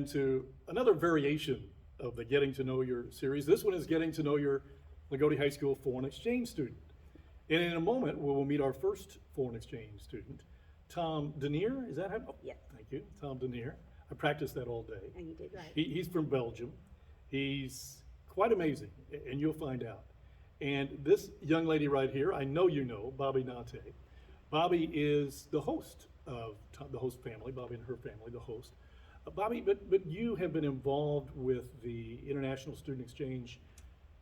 into another variation of the Getting to Know Your series. This one is getting to know your Lagodi High School foreign exchange student. And in a moment, we will meet our first foreign exchange student, Tom Denier. Is that him? Oh, Yes. thank you, Tom Denier. I practiced that all day. And you did right. He's from Belgium. He's quite amazing, and you'll find out. And this young lady right here, I know you know, Bobby Nate. Bobby is the host of the host family, Bobby and her family, the host. Bobby, but you have been involved with the International Student Exchange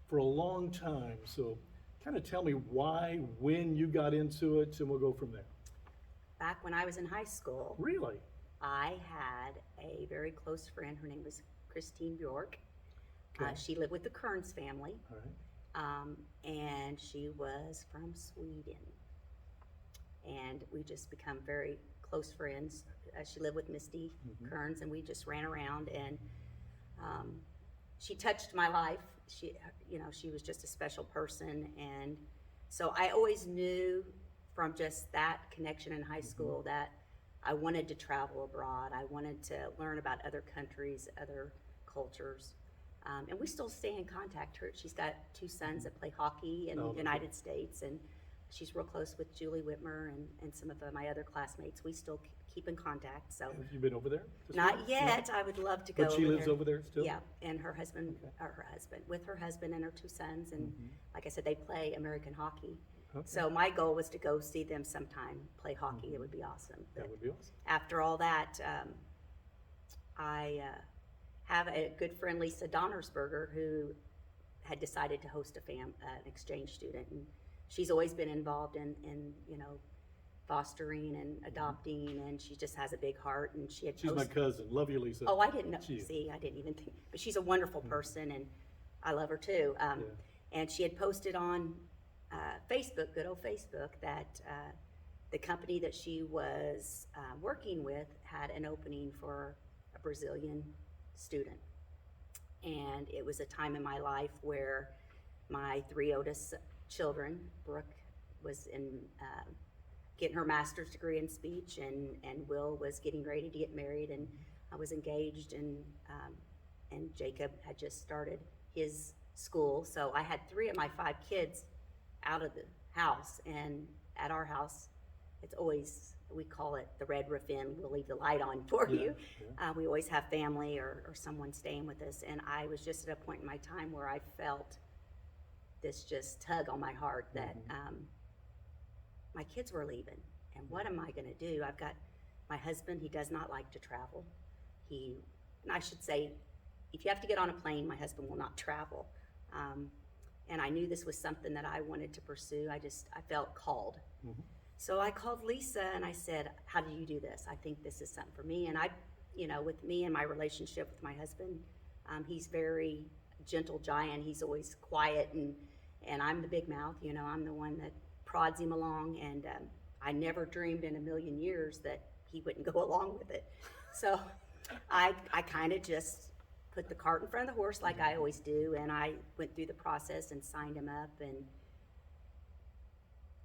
for a long time. So kind of tell me why, when you got into it, and we'll go from there. Back when I was in high school, Really? I had a very close friend. Her name was Christine Bjork. Okay. She lived with the Kearns family, All right. and she was from Sweden. And we just become very close friends. She lived with Misty Kearns, and we just ran around. And she touched my life. She was just a special person, and so I always knew from just that connection in high school that I wanted to travel abroad. I wanted to learn about other countries, other cultures. And we still stay in contact. She's got two sons that play hockey in the United States, and she's real close with Julie Whitmer and some of my other classmates. We still keep in contact. So Have you been over there? not yet. I would love to go. But she lives over there still? Yeah, and her husband, with her husband and her two sons, and like I said, they play American hockey. Okay. So my goal was to go see them sometime play hockey. It would be awesome. That But would be awesome. after all that, I have a good friend, Lisa Donnersberger, who had decided to host an exchange student, and she's always been involved in fostering and adopting, and she just has a big heart. And she had She's my cousin. Love you, Lisa. Oh, I didn't know. She is. See, I didn't even think. But she's a wonderful person, and I love her too. And she had posted on Facebook, good old Facebook, that the company that she was working with had an opening for a Brazilian student. And it was a time in my life where my three oldest children, Brooke was getting her master's degree in speech, and Will was getting ready to get married, and I was engaged, and Jacob had just started his school. So I had 3 of my 5 kids out of the house, and at our house, it's always, we call it the red roof inn. We'll leave the light on for you. Yeah. We always have family or someone staying with us, and I was just at a point in my time where I felt this just tug on my heart that my kids were leaving, and what am I going to do? I've got my husband. He does not like to travel. And I should say, if you have to get on a plane, my husband will not travel. And I knew this was something that I wanted to pursue. I felt called. So I called Lisa and I said, how do you do this? I think this is something for me. And with me and my relationship with my husband, he's very gentle giant. He's always quiet, and I'm the big mouth. I'm the one that prods him along, and I never dreamed in a million years that he wouldn't go along with it. So I kind of just put the cart in front of the horse like I always do, and I went through the process and signed him up, and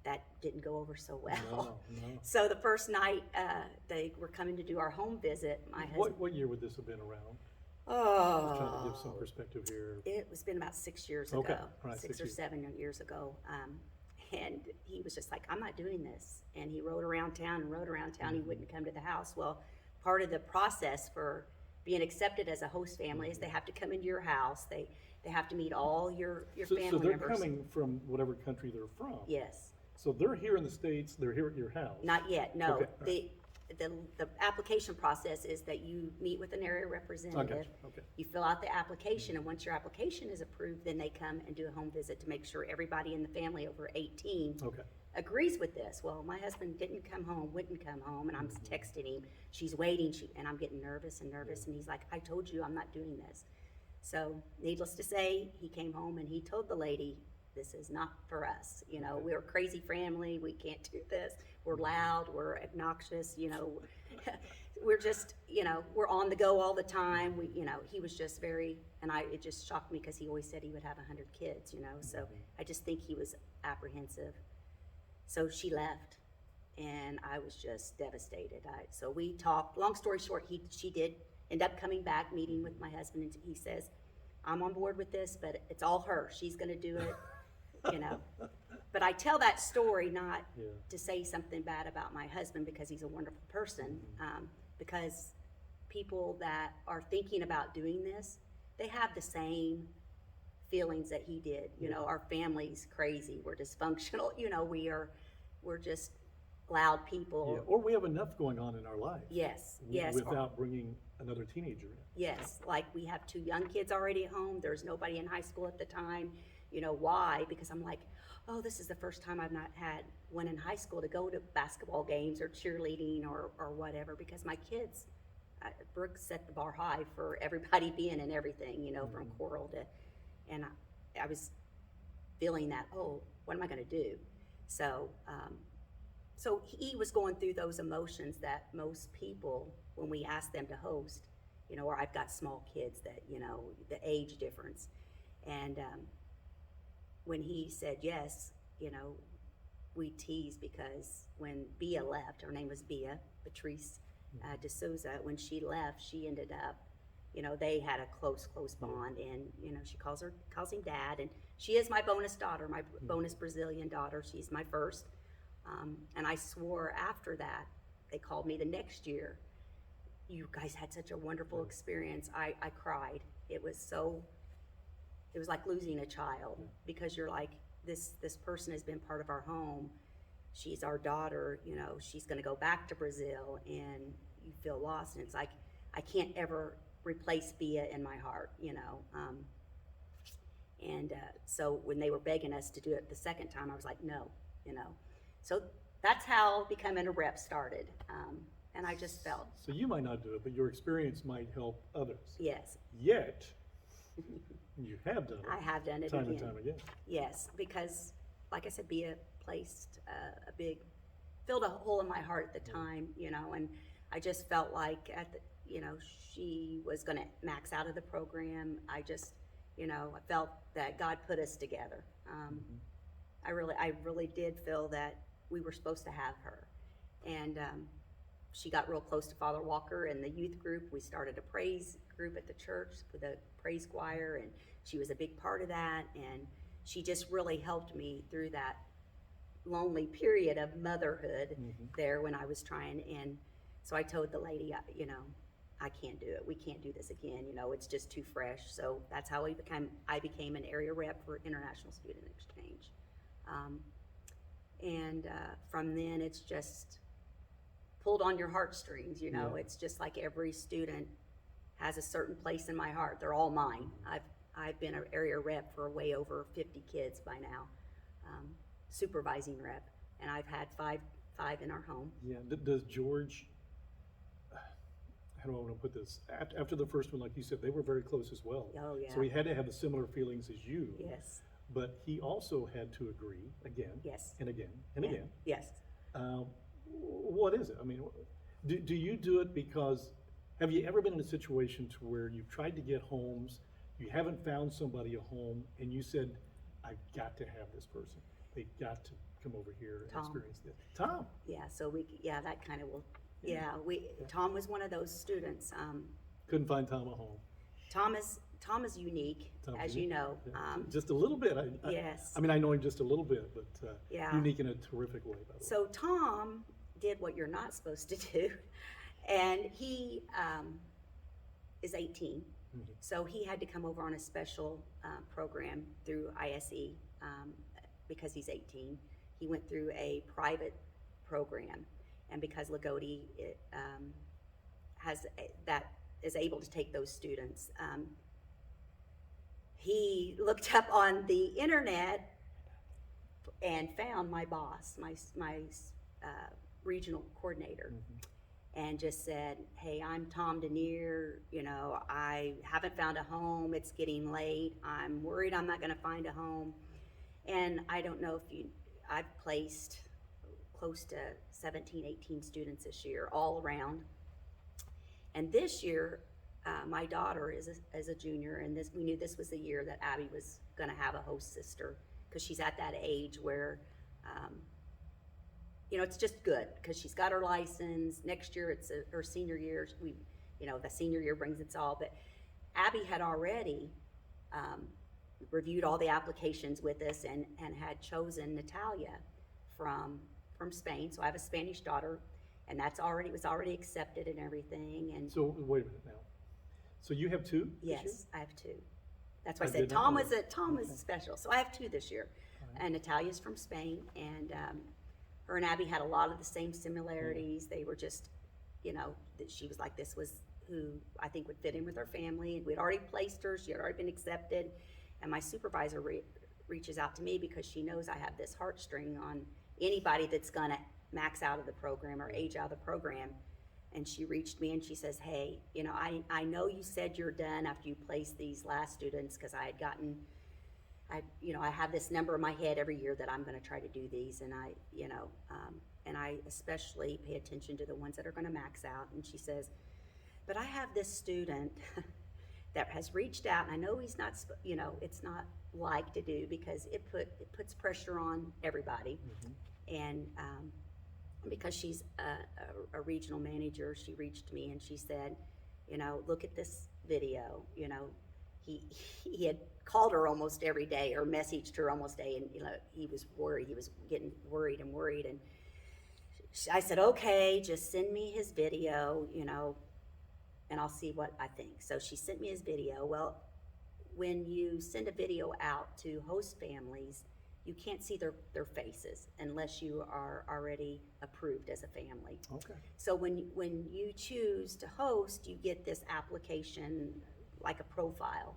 that didn't go over so well. No. So the first night they were coming to do our home visit, my husband. What year would this have been around? I'm just trying to give some Oh, perspective here. it was been about 6 years Okay, ago, all right, 6 or years. 7 years ago. And he was just like, I'm not doing this. And he rode around town. He wouldn't come to the house. Well, part of the process for being accepted as a host family is they have to come into your house. They have to meet all your family So they're members. coming from whatever country they're from. Yes. So they're here in the States, they're here at your house. Not yet, no. Okay, The application process is that you meet with an area representative. Okay. You fill out the application, and once your application is approved, then they come and do a home visit to make sure everybody in the family over 18 Okay. agrees with this. Well, my husband wouldn't come home, and I'm texting him. She's waiting, and I'm getting nervous, and he's like, I told you I'm not doing this. So needless to say, he came home and he told the lady, this is not for us. We're a crazy family. We can't do this. We're loud. We're obnoxious. We're just, we're on the go all the time. He was just very, and it just shocked me because he always said he would have 100 kids, So I just think he was apprehensive. So she left, and I was just devastated. So we talked. Long story short, she did end up coming back, meeting with my husband, and he says, I'm on board with this, but it's all her. She's gonna do it, you know. But I tell that story not Yeah. to say something bad about my husband because he's a wonderful person, because people that are thinking about doing this, they have the same feelings that he did. You know, our family's crazy. We're dysfunctional. You know, we're just loud people. Yeah, or we have enough going on in our life. Yes, w- yes. Without bringing another teenager in. Yes, like we have 2 young kids already at home. There's nobody in high school at the time. You know, why? Because I'm like, oh, this is the first time I've not had one in high school to go to basketball games or cheerleading or whatever, because my kids, Brooke set the bar high for everybody being in everything, you know, from choral to, and I was feeling that, oh, what am I gonna do? So, so he was going through those emotions that most people, when we ask them to host, you know, or I've got small kids that, you know, the age difference. And when he said yes, you know, we teased because when Bia left, her name was Bia, Patrice D'Souza, when she left, she ended up, you know, they had a close bond, and, you know, she calls him dad, and she is my bonus daughter, my bonus Brazilian daughter. She's my first. And I swore after that, they called me the next year, you guys had such a wonderful experience. I cried. It was like losing a child, because you're like, this person has been part of our home. She's our daughter, you know, she's gonna go back to Brazil, and you feel lost, and it's like, I can't ever replace Bia in my heart, you know. So when they were begging us to do it the second time, I was like, no, you know. So that's how becoming a rep started. And I just felt, So you might not do it, but your experience might help others. yes, Yet, you have done it. I have done it time again. and time again. Yes, because like I said, Bia placed filled a hole in my heart at the time, you know, and I just felt like you know, she was gonna max out of the program. I just, you know, I felt that God put us together. I really did feel that we were supposed to have her. And she got real close to Father Walker and the youth group. We started a praise group at the church with a praise choir, and she was a big part of that. And she just really helped me through that lonely period of motherhood there when I was trying. And so I told the lady, you know, I can't do it. We can't do this again. You know, it's just too fresh. So that's how I became an area rep for International Student Exchange. And from then, it's just pulled on your heartstrings, you know. Yeah. It's just like every student has a certain place in my heart. They're all mine. I've been an area rep for way over 50 kids by now, supervising rep, and I've had five in our home. Yeah, does George, how do I want to put this? After the first one, like you said, they were very close as well. Oh, yeah. So he had to have the similar feelings as you. Yes. But he also had to agree again. Yes. And again and again. Yes. What is it? I mean, do you do it because, have you ever been in a situation to where you've tried to get homes, you haven't found somebody a home, and you said, I've got to have this person. They've got to come over here and Tom. experience this. Tom. Yeah, so that kind of will, Tom was one of those students. Couldn't find Tom a home. Tom is unique, Tom's as unique. you know. Yeah. Just a little bit. Yes. I mean, I know him just a little bit, but Yeah. unique in a terrific way, by the way. So Tom did what you're not supposed to do, and he is 18. So he had to come over on a special program through ISE because he's 18. He went through a private program, and because Lagodi is able to take those students, he looked up on the internet and found my boss, my regional coordinator, and just said, hey, I'm Tom Denier, you know, I haven't found a home, it's getting late, I'm worried I'm not gonna find a home. And I don't know if I've placed close to 17, 18 students this year, all around. And this year, my daughter is a junior, and we knew this was the year that Abby was gonna have a host sister, because she's at that age where, you know, it's just good because she's got her license. Next year, it's her senior year. the senior year brings its all. But Abby had already reviewed all the applications with us and had chosen Natalia from Spain. So I have a Spanish daughter, and was already accepted and everything. And So wait a minute now. So you have two? this year? yes, I have two. That's why I I said did not Tom know was that. Tom was special. So I have two this year, and Natalia's from Spain, and her and Abby had a lot of the same similarities. They were just, that she was like, this was who I think would fit in with her family, and we'd already placed her. She had already been accepted, and my supervisor reaches out to me because she knows I have this heartstring on anybody that's gonna max out of the program or age out of the program. And she reached me and she says, hey, I know you said you're done after you placed these last students, because I had gotten, I have this number in my head every year that I'm going to try to do these, and I especially pay attention to the ones that are going to max out. And she says, but I have this student that has reached out, and I know he's not, it's not like to do, because it puts pressure on everybody. And because she's a regional manager, she reached me and she said, look at this video. He had called her almost every day or messaged her almost day, and he was worried. He was getting worried, and I said, okay, just send me his video, and I'll see what I think. So she sent me his video. Well, when you send a video out to host families, you can't see their faces unless you are already approved as a family. Okay. So when you choose to host, you get this application like a profile.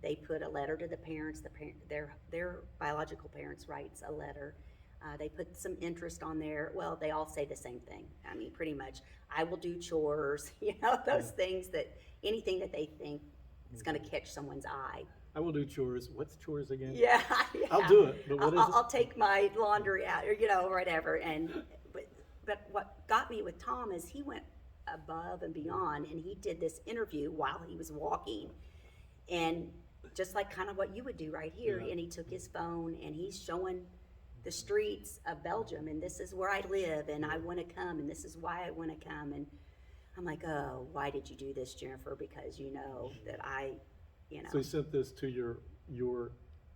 They put a letter to the parents. Their biological parents writes a letter. They put some interest on there. Well, they all say the same thing. I mean, pretty much, I will do chores. Those things anything that they think is going to catch someone's eye. I will do chores. What's chores again? Yeah. I'll do it, but what is it? I'll take my laundry out, or whatever. But what got me with Tom is he went above and beyond, and he did this interview while he was walking, and just like kind of what you would do right here. Yeah. And he took his phone and he's showing the streets of Belgium, and this is where I live, and I want to come, and this is why I want to come. And I'm like, oh, why did you do this, Jennifer? Because that So you sent this to your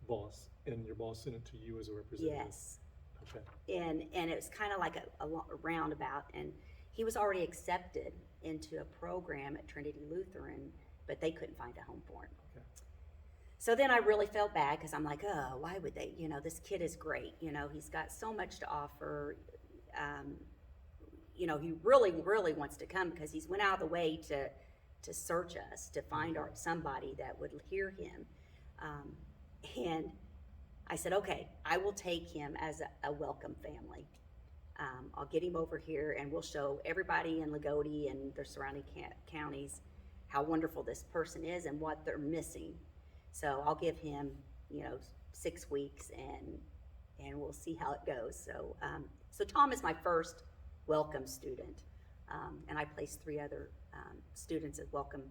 boss, and your boss sent it to you as a representative? Yes. Okay. And it was kind of like a roundabout, and he was already accepted into a program at Trinity Lutheran, but they couldn't find a home for him. Okay. So then I really felt bad, because I'm like, oh, why would they? This kid is great. He's got so much to offer. He really, really wants to come, because he's went out of the way to search us, to find somebody that would hear him. And I said, okay, I will take him as a welcome family. I'll get him over here, and we'll show everybody in Lagodi and the surrounding counties how wonderful this person is and what they're missing. So I'll give him, 6 weeks, and we'll see how it goes. So Tom is my first welcome student, and I placed 3 other students at welcome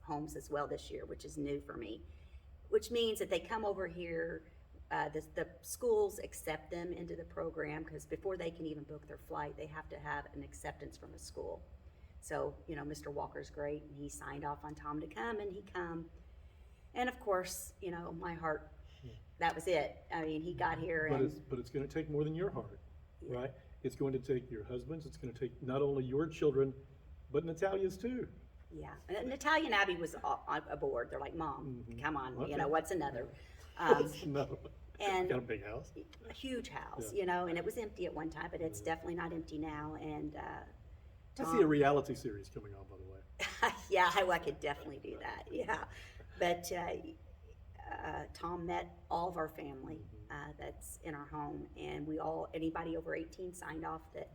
homes as well this year, which is new for me, which means that they come over here. The schools accept them into the program, because before they can even book their flight, they have to have an acceptance from a school. So, Mr. Walker's great, and he signed off on Tom to come, and he come. And of course, my heart, that was it. I mean, he got here, But it's going to take more than your heart, right? It's going to take your husband's. It's going to take not only your children, but Natalia's too. yeah. And Natalia and Abby was aboard. They're like, Mom, come on, Okay. what's another? No. And Got a big house. a huge house, Yeah. and it was empty at one time, but it's definitely not empty now. And I see a reality series coming on, by the way. yeah, I could definitely do that. Yeah, but Tom met all of our family that's in our home, and anybody over 18 signed off that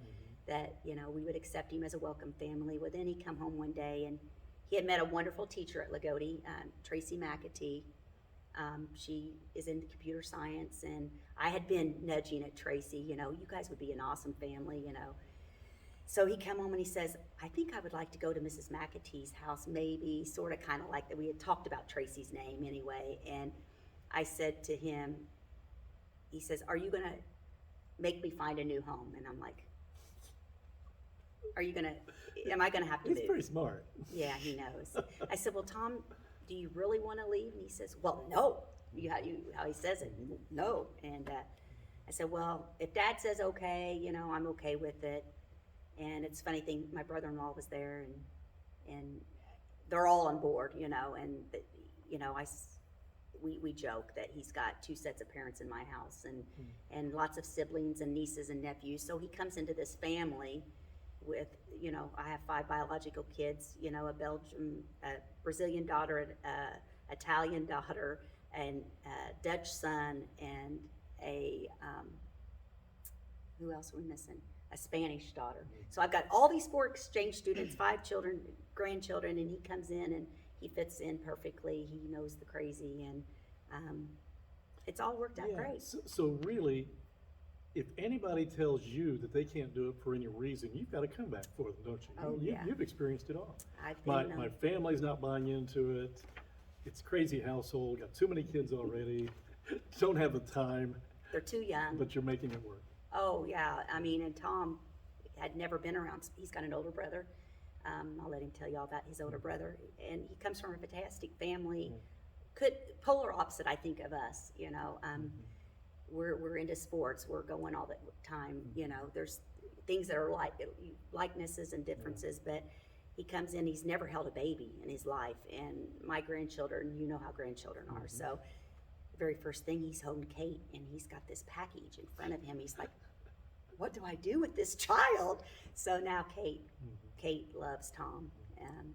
we would accept him as a welcome family. Well, then he come home one day, and he had met a wonderful teacher at Lagodi, Tracy McAtee. She is in computer science, and I had been nudging at Tracy, you guys would be an awesome family, So he come home and he says, I think I would like to go to Mrs. McAtee's house, maybe, sort of kind of like that. We had talked about Tracy's name anyway. And I said to him, he says, are you going to make me find a new home? And I'm like, am I gonna have to He's move? pretty smart. Yeah, he knows. I said, well, Tom, do you really want to leave? And he says, well, no. How he says it, no. And I said, well, if Dad says okay, I'm okay with it. And it's a funny thing, my brother-in-law was there, and they're all on board, and we joke that he's got 2 sets of parents in my house, and lots of siblings and nieces and nephews. So he comes into this family with, I have 5 biological kids, a Brazilian daughter, Italian daughter, and a Dutch son, and who else are we missing? A Spanish daughter. So I've got all these 4 exchange students, 5 children, grandchildren, and he comes in and he fits in perfectly. He knows the crazy, and it's all worked out great. So really, if anybody tells you that they can't do it for any reason, you've got to come back for them, don't you? Oh, yeah. You've experienced it all. I've My been, family's not buying into it. It's a crazy household, got too many kids already, don't have the time, they're too young. but you're making it work. Oh, yeah. I mean, and Tom had never been around. He's got an older brother. I'll let him tell you all about his older brother. And he comes from a fantastic family. Polar opposite, I think, of us, We're into sports. We're going all the time, There's things that are likenesses and differences, but he comes in, he's never held a baby in his life. And my grandchildren, you know how grandchildren are. So the very first thing, he's holding Kate, and he's got this package in front of him. He's like, what do I do with this child? So now Kate loves Tom.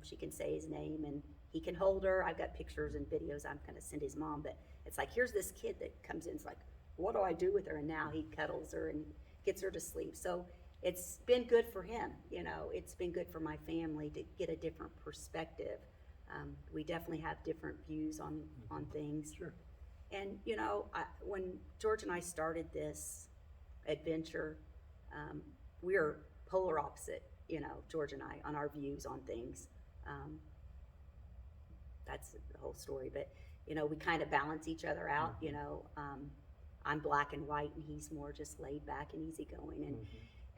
She can say his name, and he can hold her. I've got pictures and videos I'm going to send his mom, but it's like, here's this kid that comes in, it's like, what do I do with her? And now he cuddles her and gets her to sleep. So it's been good for him, it's been good for my family to get a different perspective. We definitely have different views on things. Sure. And, when George and I started this adventure, we're polar opposite, George and I, on our views on things. That's the whole story, but, we kind of balance each other out, I'm black and white, and he's more just laid back and easygoing.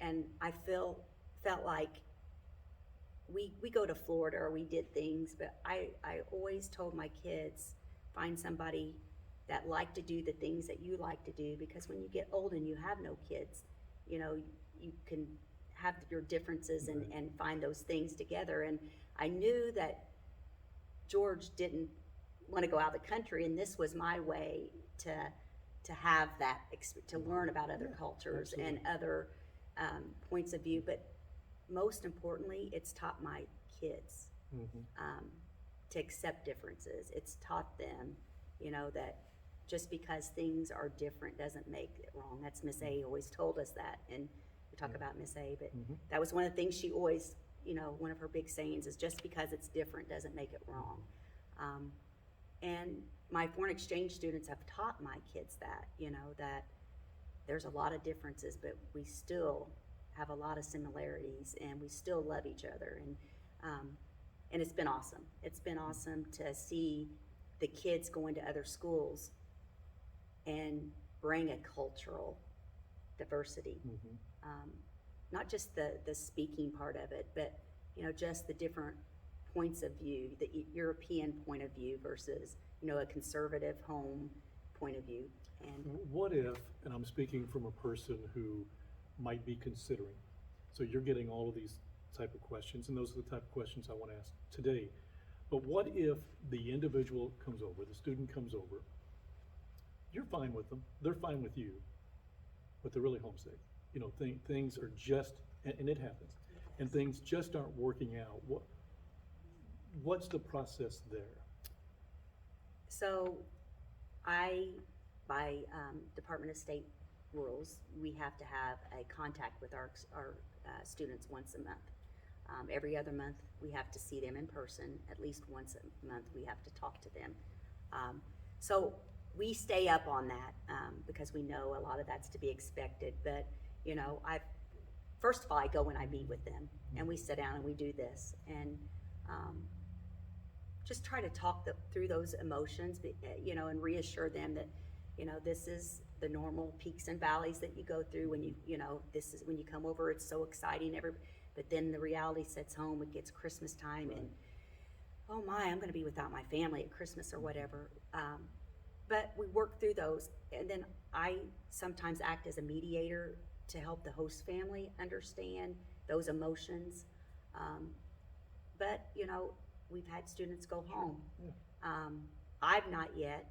And I felt like we go to Florida, or we did things, but I always told my kids, find somebody that like to do the things that you like to do, because when you get old and you have no kids, you can have your differences and find those things together. And I knew that George didn't want to go out of the country, and this was my way to have that, to learn about other cultures and other points of view. But most importantly, it's taught my kids to accept differences. It's taught them, that just because things are different doesn't make it wrong. That's Miss A always told us that, and we talk about Miss A, but that was one of the things she always, one of her big sayings is, just because it's different doesn't make it wrong. And my foreign exchange students have taught my kids that, that there's a lot of differences, but we still have a lot of similarities, and we still love each other. And it's been awesome. It's been awesome to see the kids go into other schools and bring a cultural diversity. Not just the speaking part of it, but, just the different points of view, the European point of view versus, a conservative home point of view. And what if, and I'm speaking from a person who might be considering, so you're getting all of these type of questions, and those are the type of questions I want to ask today. But what if the individual comes over, the student comes over, you're fine with them, they're fine with you, but they're really homesick. Things are just, and it happens, and things just aren't working out. What's the process there? so by Department of State rules, we have to have a contact with our students once a month. Every other month, we have to see them in person. At least once a month, we have to talk to them. So we stay up on that because we know a lot of that's to be expected. But, first of all, I go when I meet with them, and we sit down and we do this. And just try to talk through those emotions, and reassure them that, this is the normal peaks and valleys that you go through when this is when you come over. It's so exciting. But then the reality sets home. It gets Christmas time, and oh my, I'm going to be without my family at Christmas or whatever. But we work through those, and then I sometimes act as a mediator to help the host family understand those emotions. But you know, we've had students go home. I've not yet.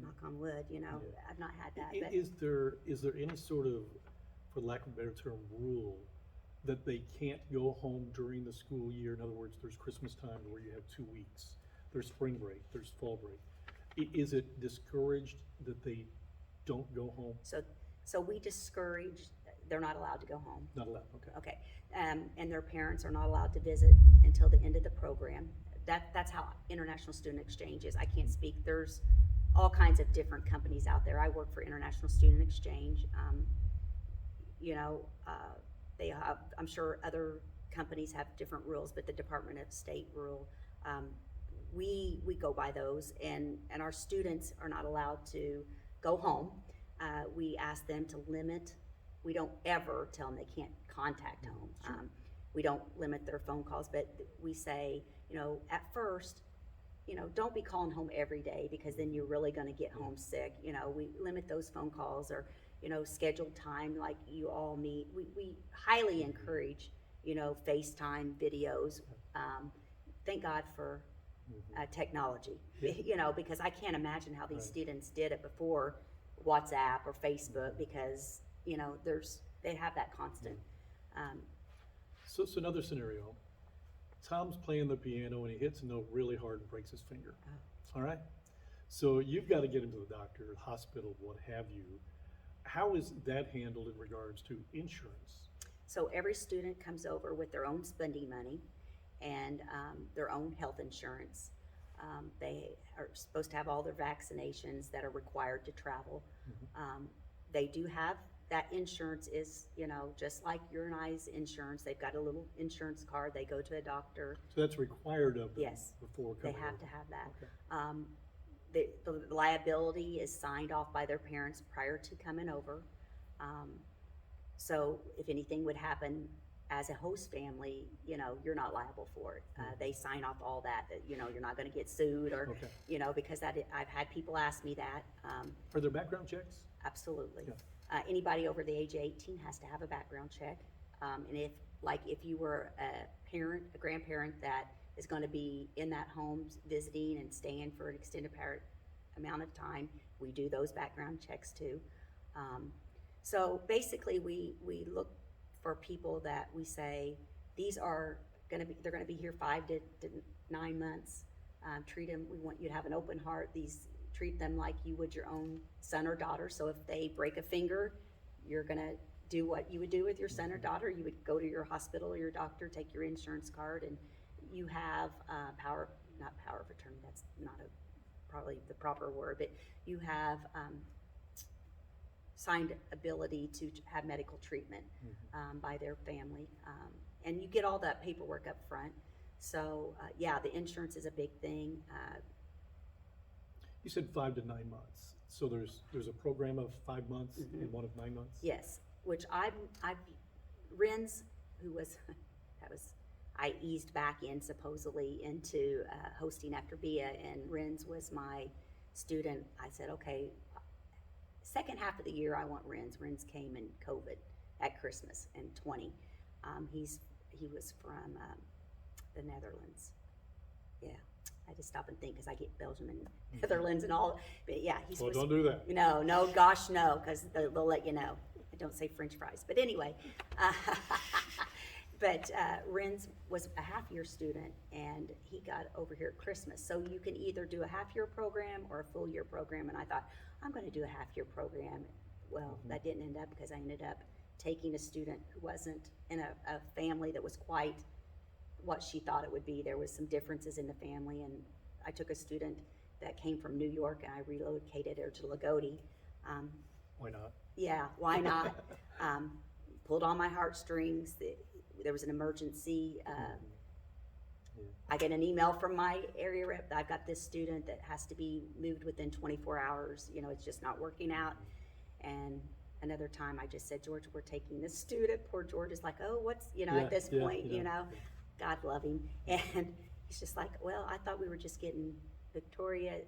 Knock on wood. You know, I've not had that. But Is there any sort of, for lack of a better term, rule that they can't go home during the school year? In other words, there's Christmas time where you have 2 weeks. There's spring break. There's fall break. Is it discouraged that they don't go home? So we discourage. They're not allowed to go home. Not allowed. Okay. Okay, and their parents are not allowed to visit until the end of the program. That's how international student exchange is. I can't speak. There's all kinds of different companies out there. I work for International Student Exchange. You know, they have. I'm sure other companies have different rules, but the Department of State rule, we go by those, and our students are not allowed to go home. We ask them to limit. We don't ever tell them they can't contact home. We don't limit their phone calls, but we say, you know, at first, you know, don't be calling home every day, because then you're really going to get homesick. You know, we limit those phone calls, or, you know, scheduled time like you all meet. We highly encourage, you know, FaceTime videos. Thank God for technology, you know, because I can't imagine how these students did it before WhatsApp or Facebook, because, you know, they have that constant. So another scenario. Tom's playing the piano and he hits a note really hard and breaks his finger. All right? So you've got to get him to the doctor, hospital, what have you. How is that handled in regards to insurance? So every student comes over with their own spending money and their own health insurance. They are supposed to have all their vaccinations that are required to travel. They do have that insurance is, you know, just like your and I's insurance. They've got a little insurance card. They go to a doctor. So that's required of them Yes, before they coming have over. to have that. Okay. The liability is signed off by their parents prior to coming over. So if anything would happen as a host family, you know, you're not liable for it. They sign off all that, you know, you're not going to get sued, or, you know, because I've had people ask me that. Are there background checks? Absolutely. Yeah. Anybody over the age of 18 has to have a background check. And if you were a grandparent that is going to be in that home visiting and staying for an extended amount of time, we do those background checks too. So basically, we look for people that we say they're going to be here 5 to 9 months. Treat them. We want you to have an open heart. Treat them like you would your own son or daughter. So if they break a finger, you're going to do what you would do with your son or daughter. You would go to your hospital or your doctor, take your insurance card, and you have not power of attorney. That's not probably the proper word, but you have signed ability to have medical treatment by their family, and you get all that paperwork up front. So the insurance is a big thing. You said 5 to 9 months. So there's a program of 5 months and one of 9 months? Yes, which Renz, I eased back in supposedly into hosting after BIA, and Renz was my student. I said, okay, second half of the year I want Renz. Renz came in COVID at Christmas in 20. He was from the Netherlands. Yeah. I just stop and think because I get Belgium and Netherlands and all, but yeah, he's. Well, don't do that. No, gosh, no, because they'll let you know. Don't say French fries, but anyway. But Renz was a half-year student, and he got over here at Christmas. So you can either do a half-year program or a full-year program, and I thought, I'm going to do a half-year program. Well, that didn't end up, because I ended up taking a student who wasn't in a family that was quite what she thought it would be. There was some differences in the family, and I took a student that came from New York, and I relocated her to Lagodi. Why not? Yeah, why not? Pulled on my heartstrings. There was an emergency. I get an email from my area rep. I've got this student that has to be moved within 24 hours. You know, it's just not working out. And another time I just said, George, we're taking this student. Poor George is like, oh, what's, Yeah, at this yeah, point, yeah. God love him. And he's just like, well, I thought we were just getting Victoria,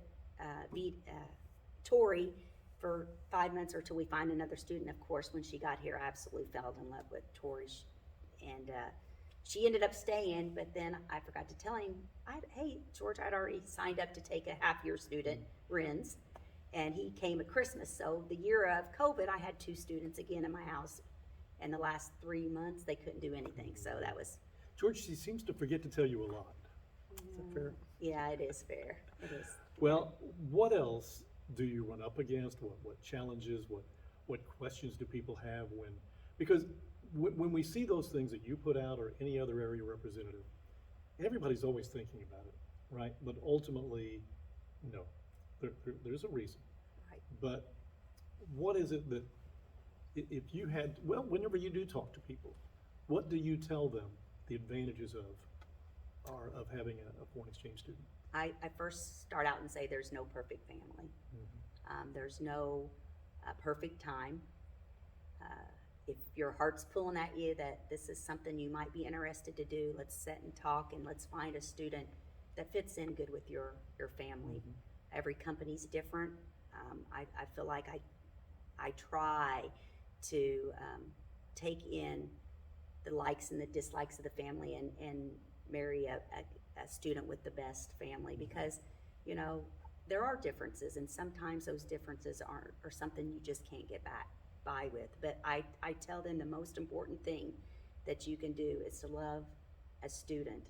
Tori for 5 months or till we find another student. Of course, when she got here, I absolutely fell in love with Tori. And she ended up staying, but then I forgot to tell him, hey, George, I'd already signed up to take a half-year student, RINs, and he came at Christmas. So the year of COVID, I had 2 students again in my house. And the last 3 months, they couldn't do anything. So that was, George, she seems to forget to tell you a lot. Is that fair? yeah, it is fair. It is. Well, what else do you run up against? What challenges? What questions do people have when? Because when we see those things that you put out or any other area representative, everybody's always thinking about it, right? But ultimately, no, there's a reason. Right. But what is it that if you had, well, whenever you do talk to people, what do you tell them the advantages of having a foreign exchange student? I first start out and say there's no perfect family. There's no perfect time. If your heart's pulling at you that this is something you might be interested to do, let's sit and talk and let's find a student that fits in good with your family. Every company's different. I feel like I try to take in the likes and the dislikes of the family and marry a student with the best family, because there are differences, and sometimes those differences are something you just can't get by with. But I tell them the most important thing that you can do is to love a student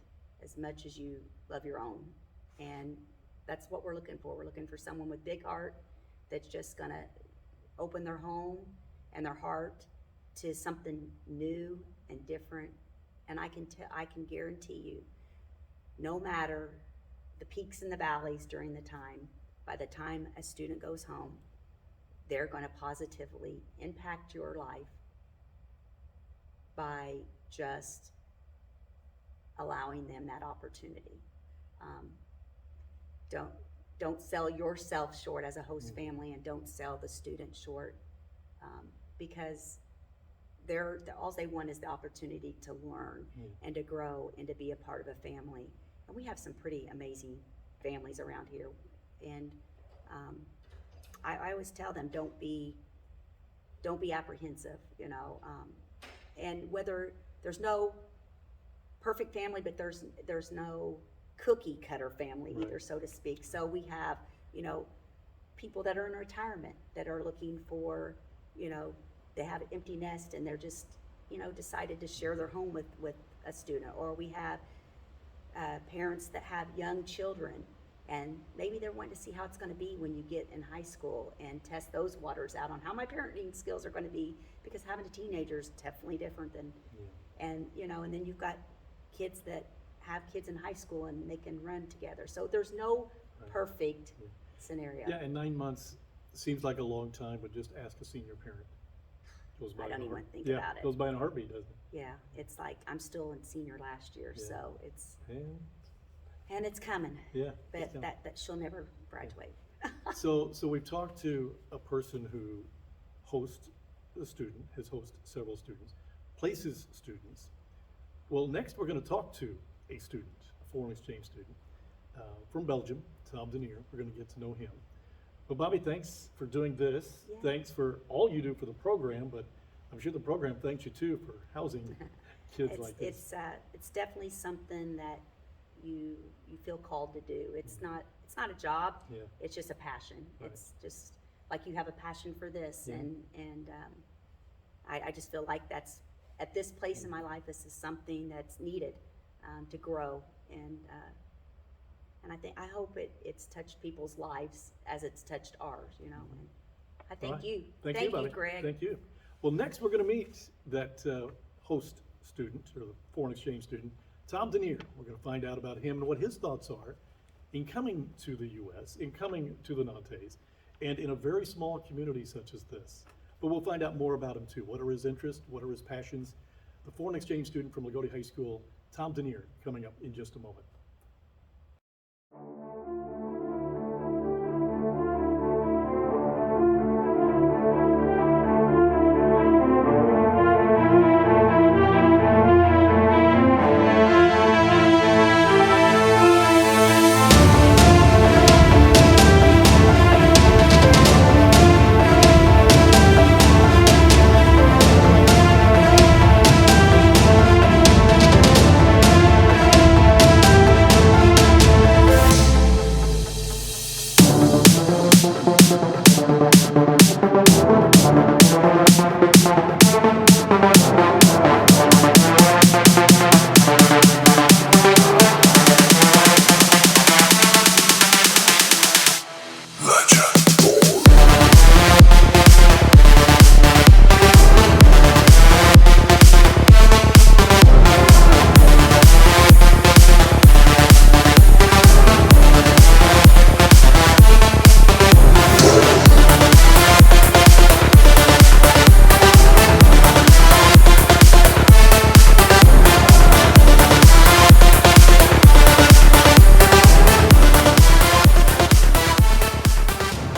as much as you love your own. And that's what we're looking for. We're looking for someone with big heart that's just gonna open their home and their heart to something new and different. And I can guarantee you, no matter the peaks and the valleys during the time, by the time a student goes home, they're going to positively impact your life by just allowing them that opportunity. Don't sell yourself short as a host family, and don't sell the student short, because all they want is the opportunity to learn and to grow and to be a part of a family. And we have some pretty amazing families around here. And I always tell them, don't be apprehensive, and whether there's no perfect family, but there's no cookie cutter family either, so to speak. So we have, people that are in retirement that are looking for, they have an empty nest and they're just, decided to share their home with a student. Or we have parents that have young children, and maybe they're wanting to see how it's going to be when you get in high school and test those waters out on how my parenting skills are going to be, because having a teenager is definitely different than, and then you've got kids that have kids in high school and they can run together. So there's no perfect scenario. Yeah, and 9 months seems like a long time, but just ask a senior parent. Goes by I don't in a even heart- think yeah, about it. goes by in a heartbeat, doesn't it? Yeah, it's like I'm still in senior last year, Yeah. so it's, And, and it's coming. yeah. But it's coming. that she'll never graduate. So we've talked to a person who hosts a student, has hosted several students, places students. Well, next we're going to talk to a student, a foreign exchange student from Belgium, Tom Denier. We're going to get to know him. But Bobby, thanks for doing this. Yeah. Thanks for all you do for the program, but I'm sure the program thanks you too for housing kids like this. It's definitely something that you feel called to do. It's not a job. Yeah. It's just a passion. Right. It's just like you have a passion for this, Yeah. and I just feel like that's at this place in my life. This is something that's needed to grow, and I hope it's touched people's lives as it's touched ours. And I thank All right. you. Thank you, Bobby. Greg. Thank you. Well, next we're going to meet that host student, or the foreign exchange student, Tom Denier. We're going to find out about him and what his thoughts are in coming to the U.S., in coming to the Nantes, and in a very small community such as this. But we'll find out more about him too. What are his interests? What are his passions? The foreign exchange student from Lagodi High School, Tom Denier, coming up in just a moment.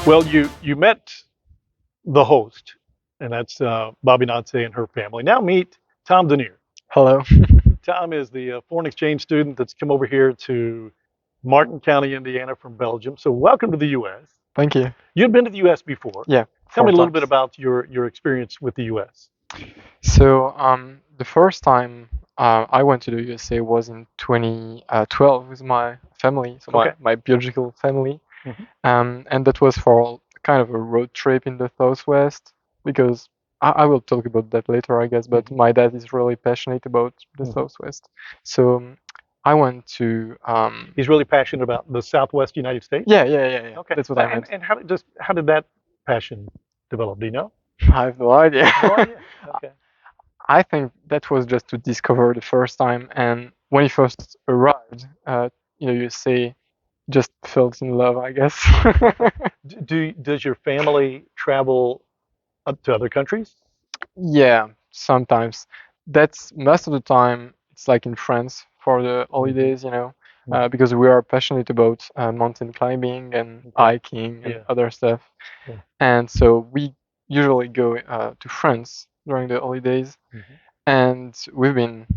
Well, you met the host, and that's Bobby Nance and her family. Now meet Tom Denier. Hello. Tom is the foreign exchange student that's come over here to Martin County, Indiana from Belgium. So welcome to the U.S. Thank you. You've been to the U.S. before. Yeah. Tell me a 4 little bit times. about your experience with the U.S. So, the first time I went to the USA was in 2012 with my family, so Okay. my biological family. Mhm. And that was for kind of a road trip in the Southwest because I will talk about that later, I guess, but my dad is really passionate about the Mhm. Southwest. So, I went to, He's really passionate about the Southwest United States. yeah. Okay. That's what I meant. And how did that passion develop? Do you know? I have no idea. No idea. Okay. I think that was just to discover the first time, and when he first arrived, you say just fell in love, I guess. Does your family travel up to other countries? Yeah, sometimes. That's most of the time. It's like in France for the holidays, Mhm. because we are passionate about mountain climbing and Okay. hiking and Yeah. other stuff, Yeah. and so we usually go to France during the holidays. Mhm. And we've been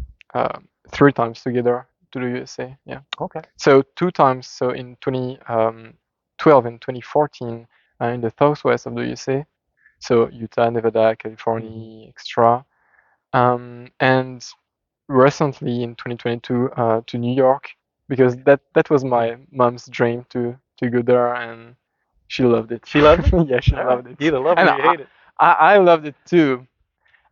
3 times together to the USA. Yeah. Okay. So 2 times. So in 2012 and 2014 in the southwest of the USA. So Utah, Nevada, California, extra. And recently in 2022 to New York because that was my mom's dream to go there, and she loved it. She loved it? Yeah, she All right. loved it. You either love it And or you hate it. I loved it too.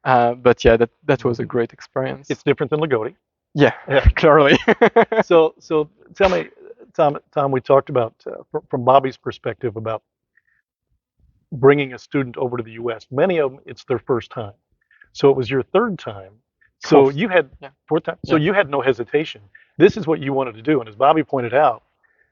But yeah, that was a Mhm. great experience. It's different than Lagodi. Yeah, Yeah. clearly. So tell me, Tom, we talked about from Bobby's perspective about bringing a student over to the U.S. Many of them, it's their first time. So it was your third time. So Fourth. you had Yeah. fourth time. So Yeah. you had no hesitation. This is what you wanted to do. And as Bobby pointed out,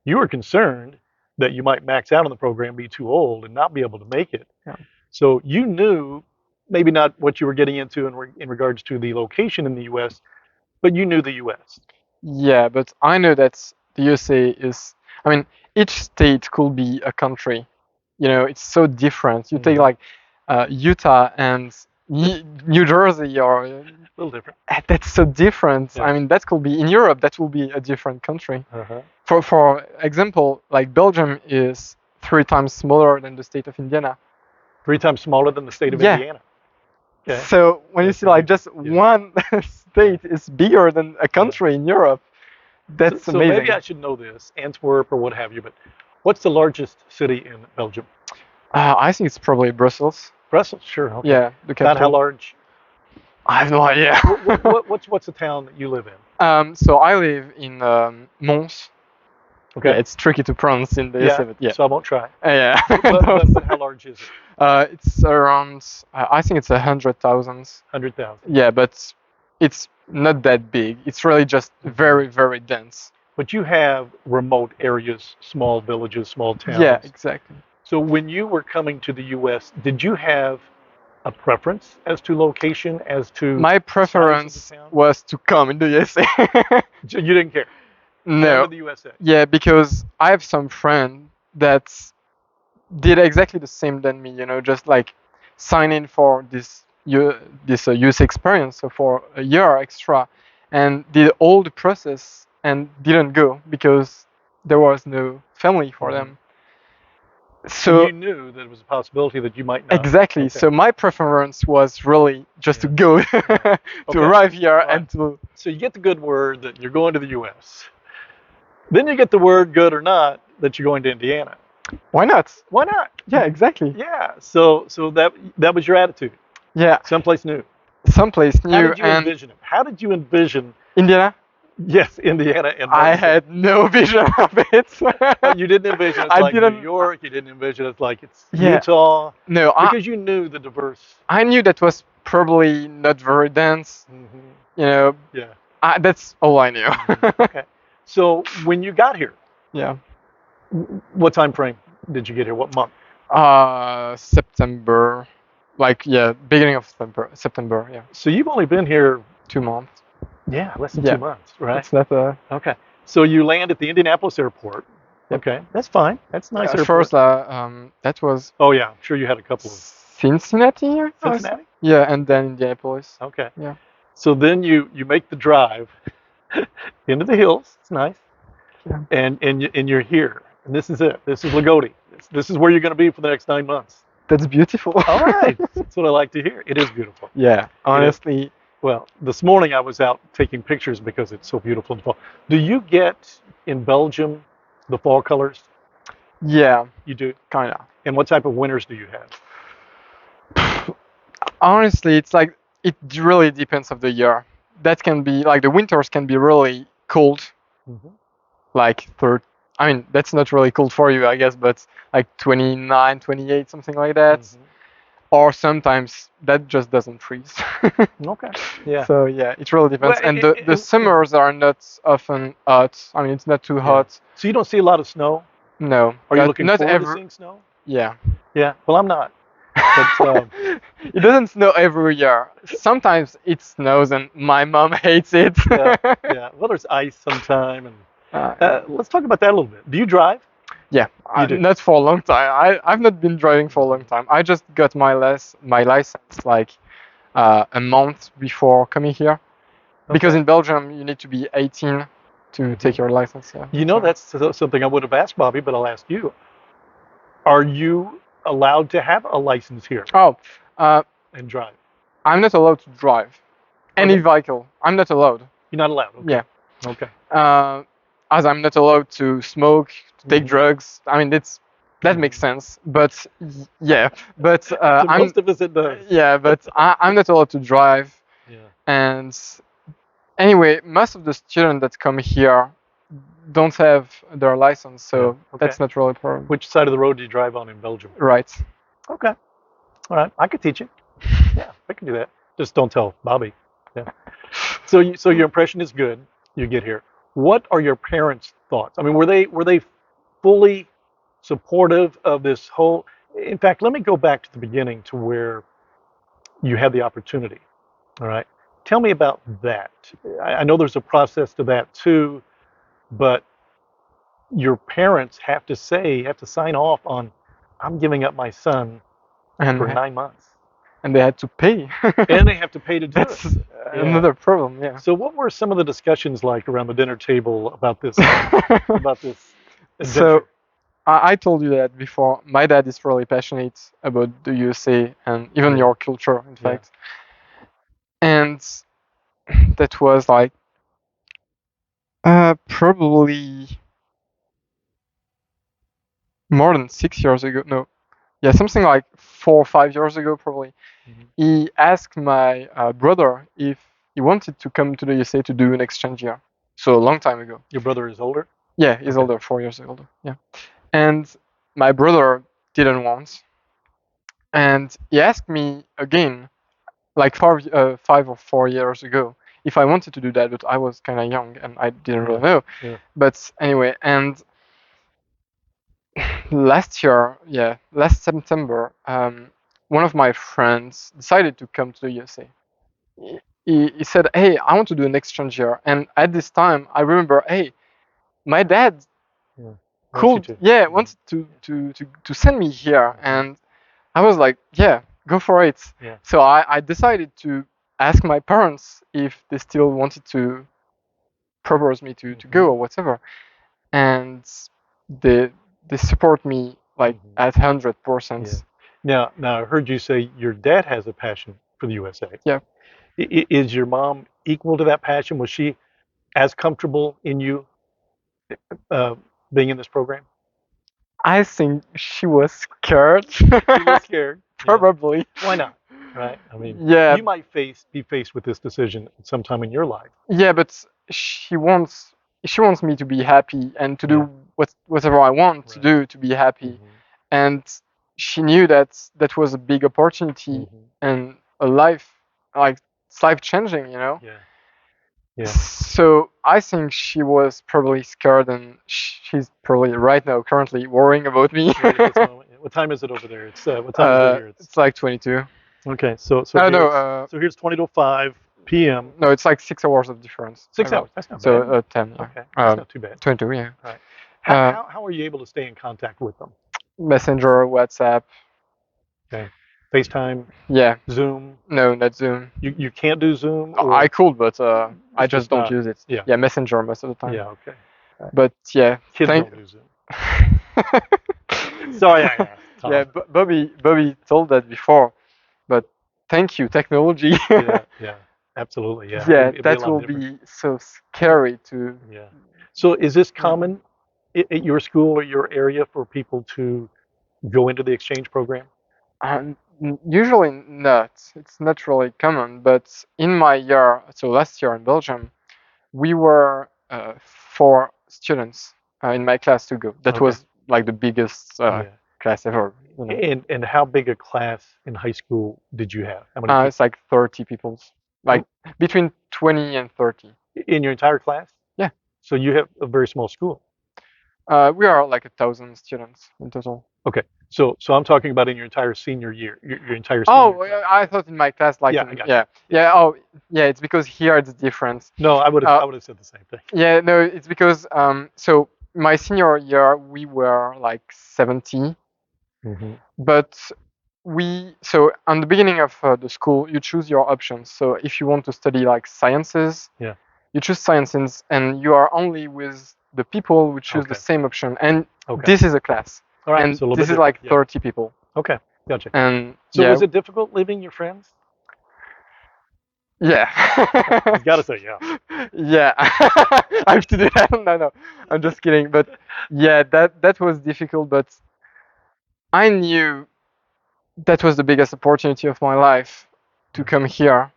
you were concerned that you might max out on the program, be too old, and not be able to make it. Yeah. So you knew maybe not what you were getting into in regards to the location in the U.S., but you knew the U.S. Yeah, but I know that the USA is. I mean, each state could be a country. It's so different. You take Mhm. like Utah and New Jersey, or A little different. that's so different. Yeah. I mean, that could be in Europe. That will be a different country. Uh-huh. For example, like Belgium is 3 times smaller than the state of Indiana. 3 times smaller than the state of Yeah. Indiana. Okay. So when you That's see like just ridiculous. Yeah. one state is bigger than a country in Europe, that's So amazing. maybe I should know this, Antwerp or what have you, but what's the largest city in Belgium? I think it's probably Brussels. Brussels, sure. Okay. Yeah, the About how capital. large? I have no idea. What's the town that you live in? So I live in Mons. Okay. Yeah, it's tricky to pronounce in the Yeah. USA, but yeah. So I won't try. Yeah. But how large is it? It's around. I think it's 100,000. 100,000. Yeah, but it's not that big. It's really just very, very dense. But you have remote areas, small villages, small towns. Yeah, exactly. So when you were coming to the U.S., did you have a preference as to location, as to My size of preference the town? was to come in the USA. You didn't care. Come No. to the USA. Yeah, because I have some friend that did exactly the same than me. Just like sign in for this youth experience, so for a year extra, and did all the process and didn't go because there was no family for them. So you knew that it was a possibility that you might not. exactly. Okay. So my preference was really just to go to Okay. arrive here All right. and to. So you get the good word that you're going to the U.S. Then you get the word, good or not, that you're going to Indiana. Why not? Why not? Yeah, exactly. Yeah. So that was your attitude. Yeah, Someplace new. someplace How new did you and envision it? How did you envision? Indiana. Yes, Indiana and I Martinsville. had no vision of it. You didn't envision it's I like New didn't. York. You didn't envision it's like it's Yeah, Utah, no. because you knew the diverse. I knew that was probably not very dense. Hmm. You know, Yeah. that's all I knew. Okay. So when you got here, Yeah. what time frame did you get here? What month? September, like yeah, beginning of September. September, yeah, So you've only been here, 2 months. yeah, less than Yeah, 2 months, right? it's not a. Okay. So you land at the Indianapolis airport. Yep. Okay, that's fine. That's a nice At airport. first, that was Oh yeah, I'm sure you had a couple of Cincinnati. I was- Cincinnati. Yeah, and then Indianapolis. Okay. Yeah. So then you make the drive into the hills. It's nice, Yeah. and you're here, and this is it. This is Lagodi. This is where you're going to be for the next 9 months. That's beautiful. All right, that's what I like to hear. It is beautiful. Yeah, honestly, Well, this morning I was out taking pictures because it's so beautiful in the fall. Do you get in Belgium the fall colors? yeah, You do. kinda. And what type of winters do you have? Honestly, it's like it really depends of the year. That can be like the winters can be really cold, Mhm. like third. I mean, that's not really cold for you, I guess, but like 29, 28, something like that. Mhm. Or sometimes that just doesn't freeze. Okay. Yeah. So yeah, it really depends. Well, And the summers are not often hot. I mean, it's not too hot. So you don't see a lot of snow? No, Are you not, looking not forward to ever. seeing snow? Yeah. Yeah. Well, I'm not. But It doesn't snow every year. Sometimes it snows, and my mom hates it. yeah, yeah. Well, there's ice sometime, and Uh, let's talk about that a little bit. Do you drive? yeah, You do. not for a long time. I've not been driving for a long time. I just got my license like a month before coming here, because Okay. in Belgium you need to be 18 to take your license. Yeah. You know, So- that's something I would have asked Bobby, but I'll ask you. Are you allowed to have a license here Oh, and drive? I'm not allowed to drive any Okay. vehicle. I'm not allowed. You're not allowed. Okay. Yeah. Okay. As I'm not allowed to smoke, to take Mhm. drugs. I mean, that makes sense. But yeah, but To I'm most of us, it does. yeah, but I'm not allowed to drive. Yeah. And anyway, most of the students that come here don't have their license, so Yeah, okay. that's not really a problem. Which side of the road do you drive on in Belgium? Right. Okay. All right. I could teach you. Yeah, I can do that. Just don't tell Bobby. Yeah. So your impression is good. You get here. What are your parents' thoughts? I mean, were they fully supportive of this whole? In fact, let me go back to the beginning to where you had the opportunity. All right. Tell me about that. I know there's a process to that too, but your parents have to sign off on, I'm giving up my son And for 9 months. and they had to pay. And they have to pay to do That's it. Yeah. another problem. Yeah. So what were some of the discussions like around the dinner table about this adventure? So I told you that before. My dad is really passionate about the USA and even Yeah. your culture, in Yeah. fact. And that was like probably more than 6 years ago. No, yeah, something like 4 or 5 years ago, probably. Mhm. He asked my brother if he wanted to come to the USA to do an exchange year. So a long time ago. Your brother is older? Yeah, he's Okay. older, 4 years older. Yeah, and my brother didn't want, and he asked me again, like 5 or 4 years ago, if I wanted to do that, but I was kind of young and I didn't really know. Yeah. But anyway, and last September, one of my friends decided to come to the USA. He said, "Hey, I want to do an exchange year." And at this time, I remember, hey, my dad Yeah. could, yeah, wanted to send me here, and I was like, yeah, go for it. Yeah. So I decided to ask my parents if they still wanted to propose me to go or whatever, and they they support me like Mhm. at 100%. Now I heard you say your dad has a passion for the USA. Yeah. Is your mom equal to that passion? Was she as comfortable in you uh, being in this program? I think she was scared. She was scared. Yeah. Probably. Why not? Right? I mean, Yeah, you might be faced with this decision sometime in your life. yeah, but she wants she wants me to be happy and to Yeah. do whatever I want to Right. do to be happy. Mhm. And she knew that that was a big opportunity Mhm. and a life, like it's life changing, you know. Yeah. Yeah. So I think she was probably scared, and she's probably right now currently worrying about me. Right at this moment. What time is it over there? It's what time is it here? It's like 22. Okay. So Oh here's no, so here's 20 to 5 p.m. no, it's like 6 hours of difference. 6 hours. That's not So bad. 10, yeah. Okay. That's not too bad. 22, yeah. Right. Uh, How are you able to stay in contact with them? Messenger, WhatsApp, Okay. FaceTime, yeah. Zoom. No, not Zoom. You can't do Zoom or I could, but I It's just just don't not- use it. yeah. Yeah, Messenger most of the time. yeah. Okay. But yeah, Kids thank. don't do Zoom. So yeah. Tom. Yeah, Bobby told that before, but thank you, technology. Yeah. Yeah. Absolutely. Yeah. Yeah, It'd be a that lot will different. be so scary to. Yeah. So is this common at your school or your area for people to go into the exchange program? Usually not. It's not really common, but in my year, so last year in Belgium, we were 4 students in my class to go. That Okay. was like the biggest Yeah. class ever. You know. And how big a class in high school did you have? How many people It's like 30 people, like between 20 and 30. in your entire class? Yeah. So you have a very small school. We are like 1,000 students in total. Okay. So I'm talking about in your entire senior year, your entire Oh, senior class. I thought in my class, like Yeah, in, I got yeah, yeah. Oh, yeah. It's because here it's different. No, I would have said the same thing. Yeah, no, it's because so my senior year we were like 70, Mm-hmm. but so on the beginning of the school you choose your options. So if you want to study like sciences, Yeah. you choose sciences, and you are only with the people who choose the Okay. same option. And Okay. this is a class, All right. and So a little this bit is like different. Yeah. 30 people, Okay. Gotcha. and So yeah, was it difficult leaving your friends? yeah. You gotta say yeah. Yeah, I have to do that. No, I'm just kidding. But yeah, that was difficult. But I knew that was the biggest opportunity of my life to come here,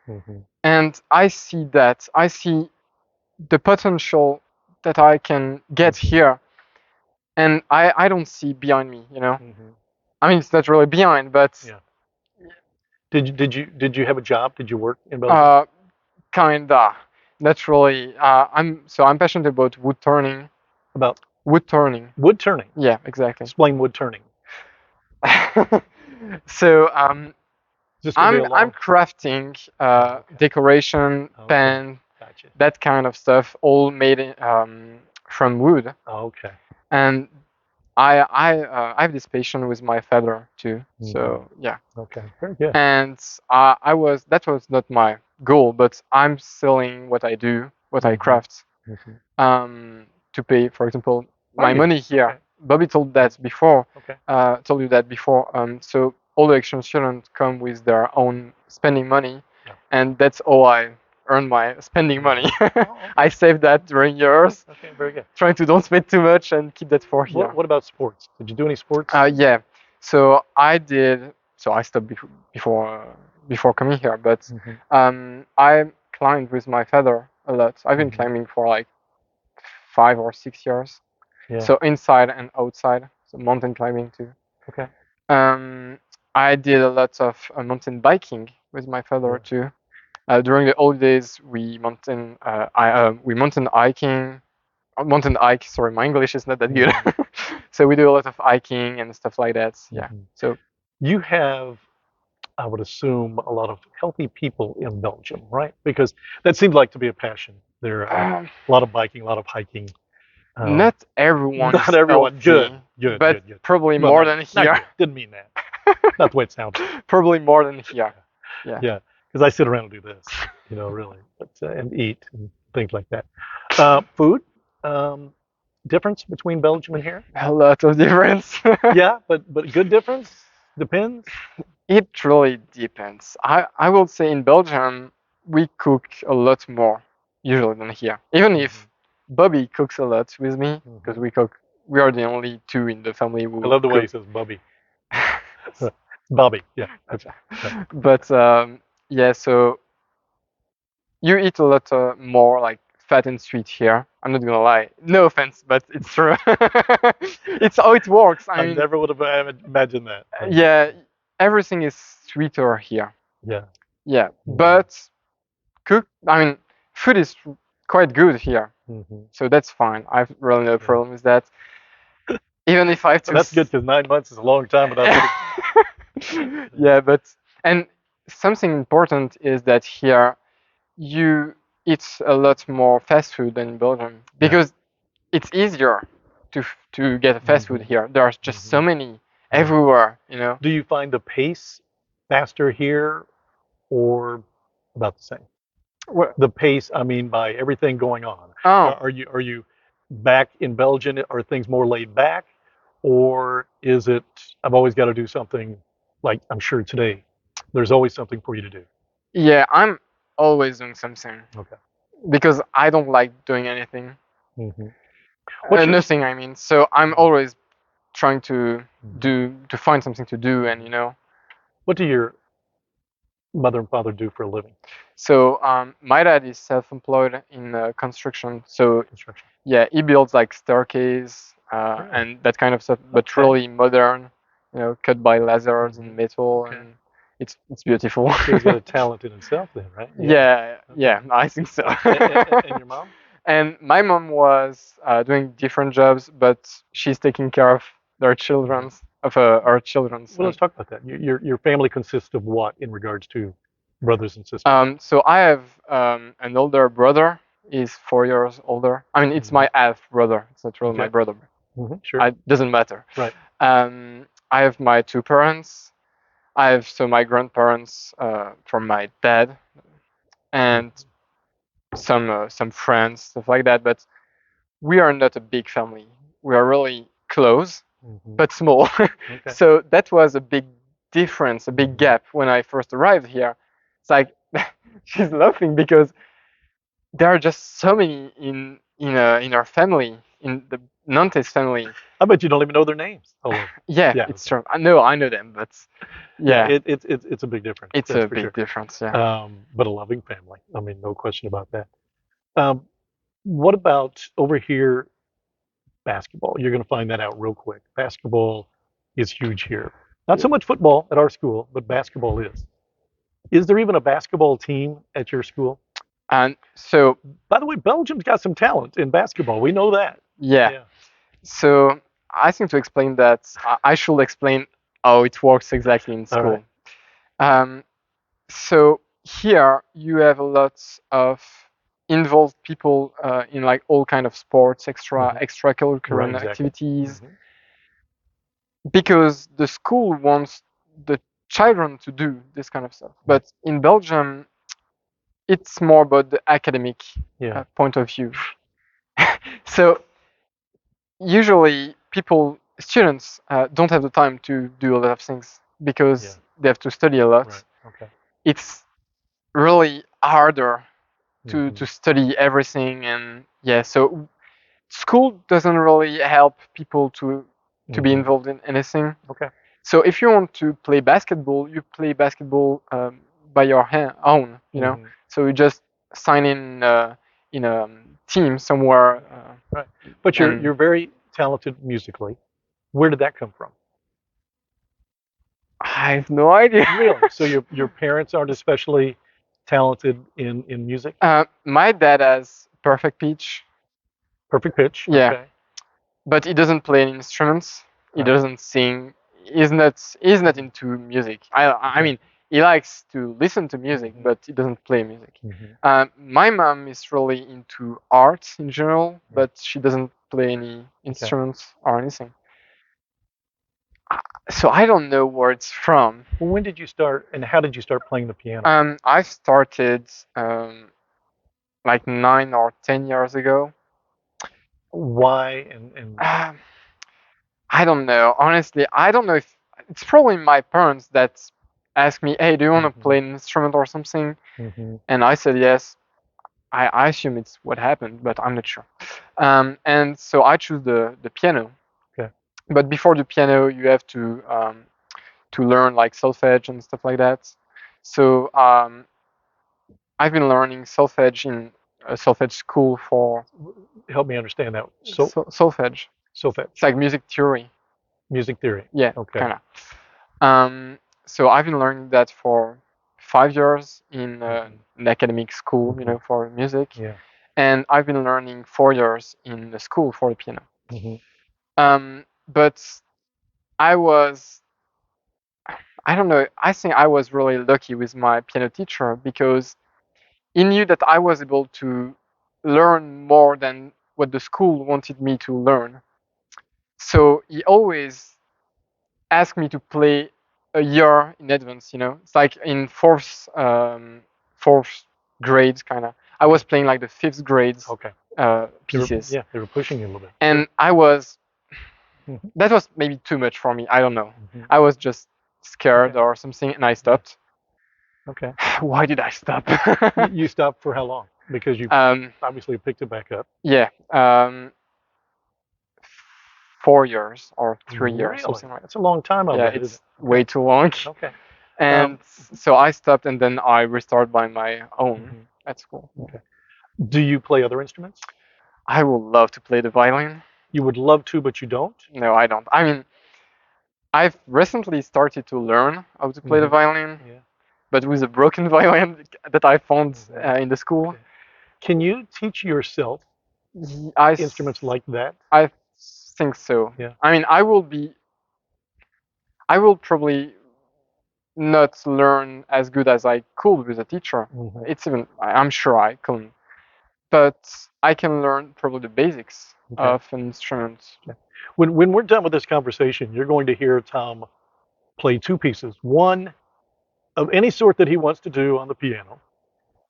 Mm-hmm. and I see that. I see the potential that I can get here, and I don't see behind me. You know, Mm-hmm. I mean it's not really behind, but Yeah. Did you have a job? Did you work in Belgium? kinda. Not really. I'm passionate about wood turning. About Wood turning. wood turning. Yeah, exactly. Explain wood turning. So Is this gonna be a long? I'm crafting Okay. decoration, Okay. pen, Gotcha. that kind of stuff, all made from wood. Okay. And I have this passion with my father too. So yeah. Okay. Very good. And that was not my goal, but I'm selling what I do, what I craft, Mhm. to pay, for example, Are my you? money here. Okay. Bobby told that before. Okay. Told you that before. So all the exchange students come with their own spending money, Yeah. and that's how I earn my spending money. okay. I saved that during years, Okay. Very good. trying to don't spend too much and keep that for here. What about sports? Did you do any sports? Yeah. So I did. So I stopped before coming here, but Mhm. I climbed with my father a lot. I've been Mhm. climbing for like 5 or 6 years. Yeah. So inside and outside, so mountain climbing too. Okay. I did a lot of mountain biking with my father Yeah. too. During the holidays, we mountain hiking. Mountain hike. Sorry, my English is not that good. So we do a lot of hiking and stuff like that. Yeah. Mhm. So You have, I would assume, a lot of healthy people in Belgium, right? Because that seems like to be a passion. There are a lot of biking, a lot of hiking. not everyone. Not everyone. Healthy, Good. but Good. probably Well, more not- than not here. good. Didn't mean that. Not the way it sounded. Probably more than here. Yeah. Yeah, because I sit around and do this, really, and eat and things like that. Food, difference between Belgium and here? A lot of difference. Yeah, but good difference. Depends. It really depends. I will say in Belgium we cook a lot more usually than here. Even if Bobby cooks a lot with me because we cook we are the only two in the family who I love the way he cook. says Bubby. Bobby, yeah. Okay. But yeah, so you eat a lot more like fat and sweet here. I'm not gonna lie. No offense, but it's true. It's how it works. I I mean, never would have imagined that. yeah, everything is sweeter here. Yeah. Yeah, Mhm. but I mean, food is quite good here, Mhm. so that's fine. I've really no problem with that. Even if I have Well, to. that's good because 9 months is a long time without eating. Yeah, but and something important is that here you eat a lot more fast food than in Belgium because it's easier to get a fast food Mhm. here. There are just so Mhm. many Yeah. everywhere, you know. Do you find the pace faster here or about the same? Well, The pace, I mean, by everything going on. oh, Are you back in Belgium? Are things more laid back, or is it? I've always got to do something. Like I'm sure today, there's always something for you to do. yeah, I'm always doing something Okay. because I don't like doing anything. Hmm. What's your? Nothing, I mean. So I'm always trying Mhm. to find something to do, and you know. What do your mother and father do for a living? So my dad is self-employed in construction. So Construction. yeah, he builds like staircase Really? and that kind of stuff, but Okay. really modern. You know, cut by lasers Mhm. in metal, Okay. and it's beautiful. So he's got a talent in himself, then, right? Yeah. Yeah, Okay. yeah, I think so. And your mom? And my mom was doing different jobs, but she's taking care of their children's of our children's. Well, let's And talk about that. Your family consists of what in regards to brothers and sisters? so I have an older brother. He's 4 years older. I mean, it's Mhm. my half brother. It's not really my Okay. brother. Sure. It doesn't matter. Right. I have my two parents. I have my grandparents from my dad and some friends, stuff like that. But we are not a big family. We are really close, Mhm. but small. Okay. So that was a big difference, a big Mhm. gap when I first arrived here. It's like she's laughing because there are just so many in our family, in the Nantes family. I bet you don't even know their names. All of them. Yeah, Yeah. it's Okay. true. I know them, but Yeah. yeah, It's a big difference. it's That's a for big sure. difference. Yeah. But a loving family. I mean, no question about that. Um, what about over here? Basketball. You're going to find that out real quick. Basketball is huge here. Not so much football at our school, but basketball is. Is there even a basketball team at your school? And so By the way, Belgium's got some talent in basketball. We know that. yeah, Yeah. so I think to explain that, I should explain how it works exactly in All right. school. Um, so here you have a lot of involved people in like all kind of sports, Mhm. Right. extracurricular Exactly. activities, Mhm. because the school wants the children to do this kind of stuff. Right. But in Belgium, it's more about the academic Yeah. point of view. So usually students don't have the time to do a lot of things Yeah. because they have to study a lot. Right. Okay. It's really harder to Mhm. study everything, and yeah, so school doesn't really help people to be Mhm. involved in anything. Okay. So if you want to play basketball, you play basketball by your own, you know. Mhm. So you just sign in a team somewhere, Right. But and you're very talented musically. Where did that come from? I have no idea. Really? So your parents aren't especially talented in music? My dad has perfect pitch, Perfect pitch. yeah, Okay. but he doesn't play any instruments. He Right. doesn't sing. He's not Mhm. into music. I Okay. mean, he likes to listen to music, Mhm. but he doesn't play music. Mhm. My mom is really into art in general, Right. but she doesn't play any Okay. instruments or anything. So I don't know where it's from. Well, when did you start, and how did you start playing the piano? I started like 9 or 10 years ago. Why and Um, I don't know. Honestly, I don't know if it's probably my parents that asked me, "Hey, do you want to Mhm. play an instrument or something?" Mhm. And I said yes. I assume it's what happened, but I'm not sure. And so I choose the piano. But before the piano, you have to learn like solfege and stuff like that. So I've been learning solfege in a solfege school for Help me understand that. So solfege. solfege, It's like music theory. music theory. Yeah, Okay. kind of. So I've been learning that for 5 years in an academic school, for music, Yeah. and I've been learning 4 years in a school for the piano. But I was, I don't know, I think I was really lucky with my piano teacher because he knew that I was able to learn more than what the school wanted me to learn. So he always asked me to play a year in advance. It's like in fourth grade, kind of. I was playing like the fifth grades Okay. pieces, They were pushing you a little bit. and I was. Mhm. That was maybe too much for me. I don't know. Mhm. I was just scared Okay. or something, and I stopped. Okay. Why did I stop? You stopped for how long? Because you obviously picked it back up. Yeah, 4 years or 3 years, Really? something like that. That's a long time, I Yeah, bet, isn't it's it? way too long. Okay. And so I stopped, and then I restarted by my own at school. Okay. Do you play other instruments? I would love to play the violin. You would love to, but you don't? No, I don't. I mean, I've recently started to learn how to play the violin, Yeah. but with a broken violin that I found in the school. Okay. Can you teach yourself I instruments like that? I think so. Yeah. I mean, I will probably not learn as good as I could with a teacher. It's even, I'm sure I couldn't, but I can learn probably the basics of an instrument. Okay. When we're done with this conversation, you're going to hear Tom play two pieces. One of any sort that he wants to do on the piano,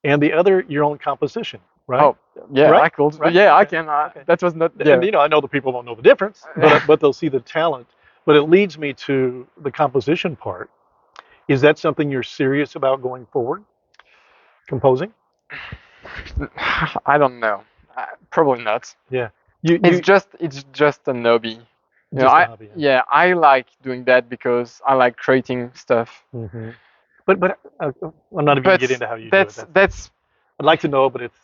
and the other your own composition, right? Oh, yeah, Right? I could. Right? Yeah, I Okay. can. Okay. That was not. Yeah. And I know the people won't know the difference, but they'll see the talent. But it leads me to the composition part. Is that something you're serious about going forward? Composing? I don't know. Probably not. Yeah. It's just a hobby. Just a hobby. Yeah, I like doing that because I like creating stuff. But I'm not even gonna get into how you do it. That's I'd like to know, but it's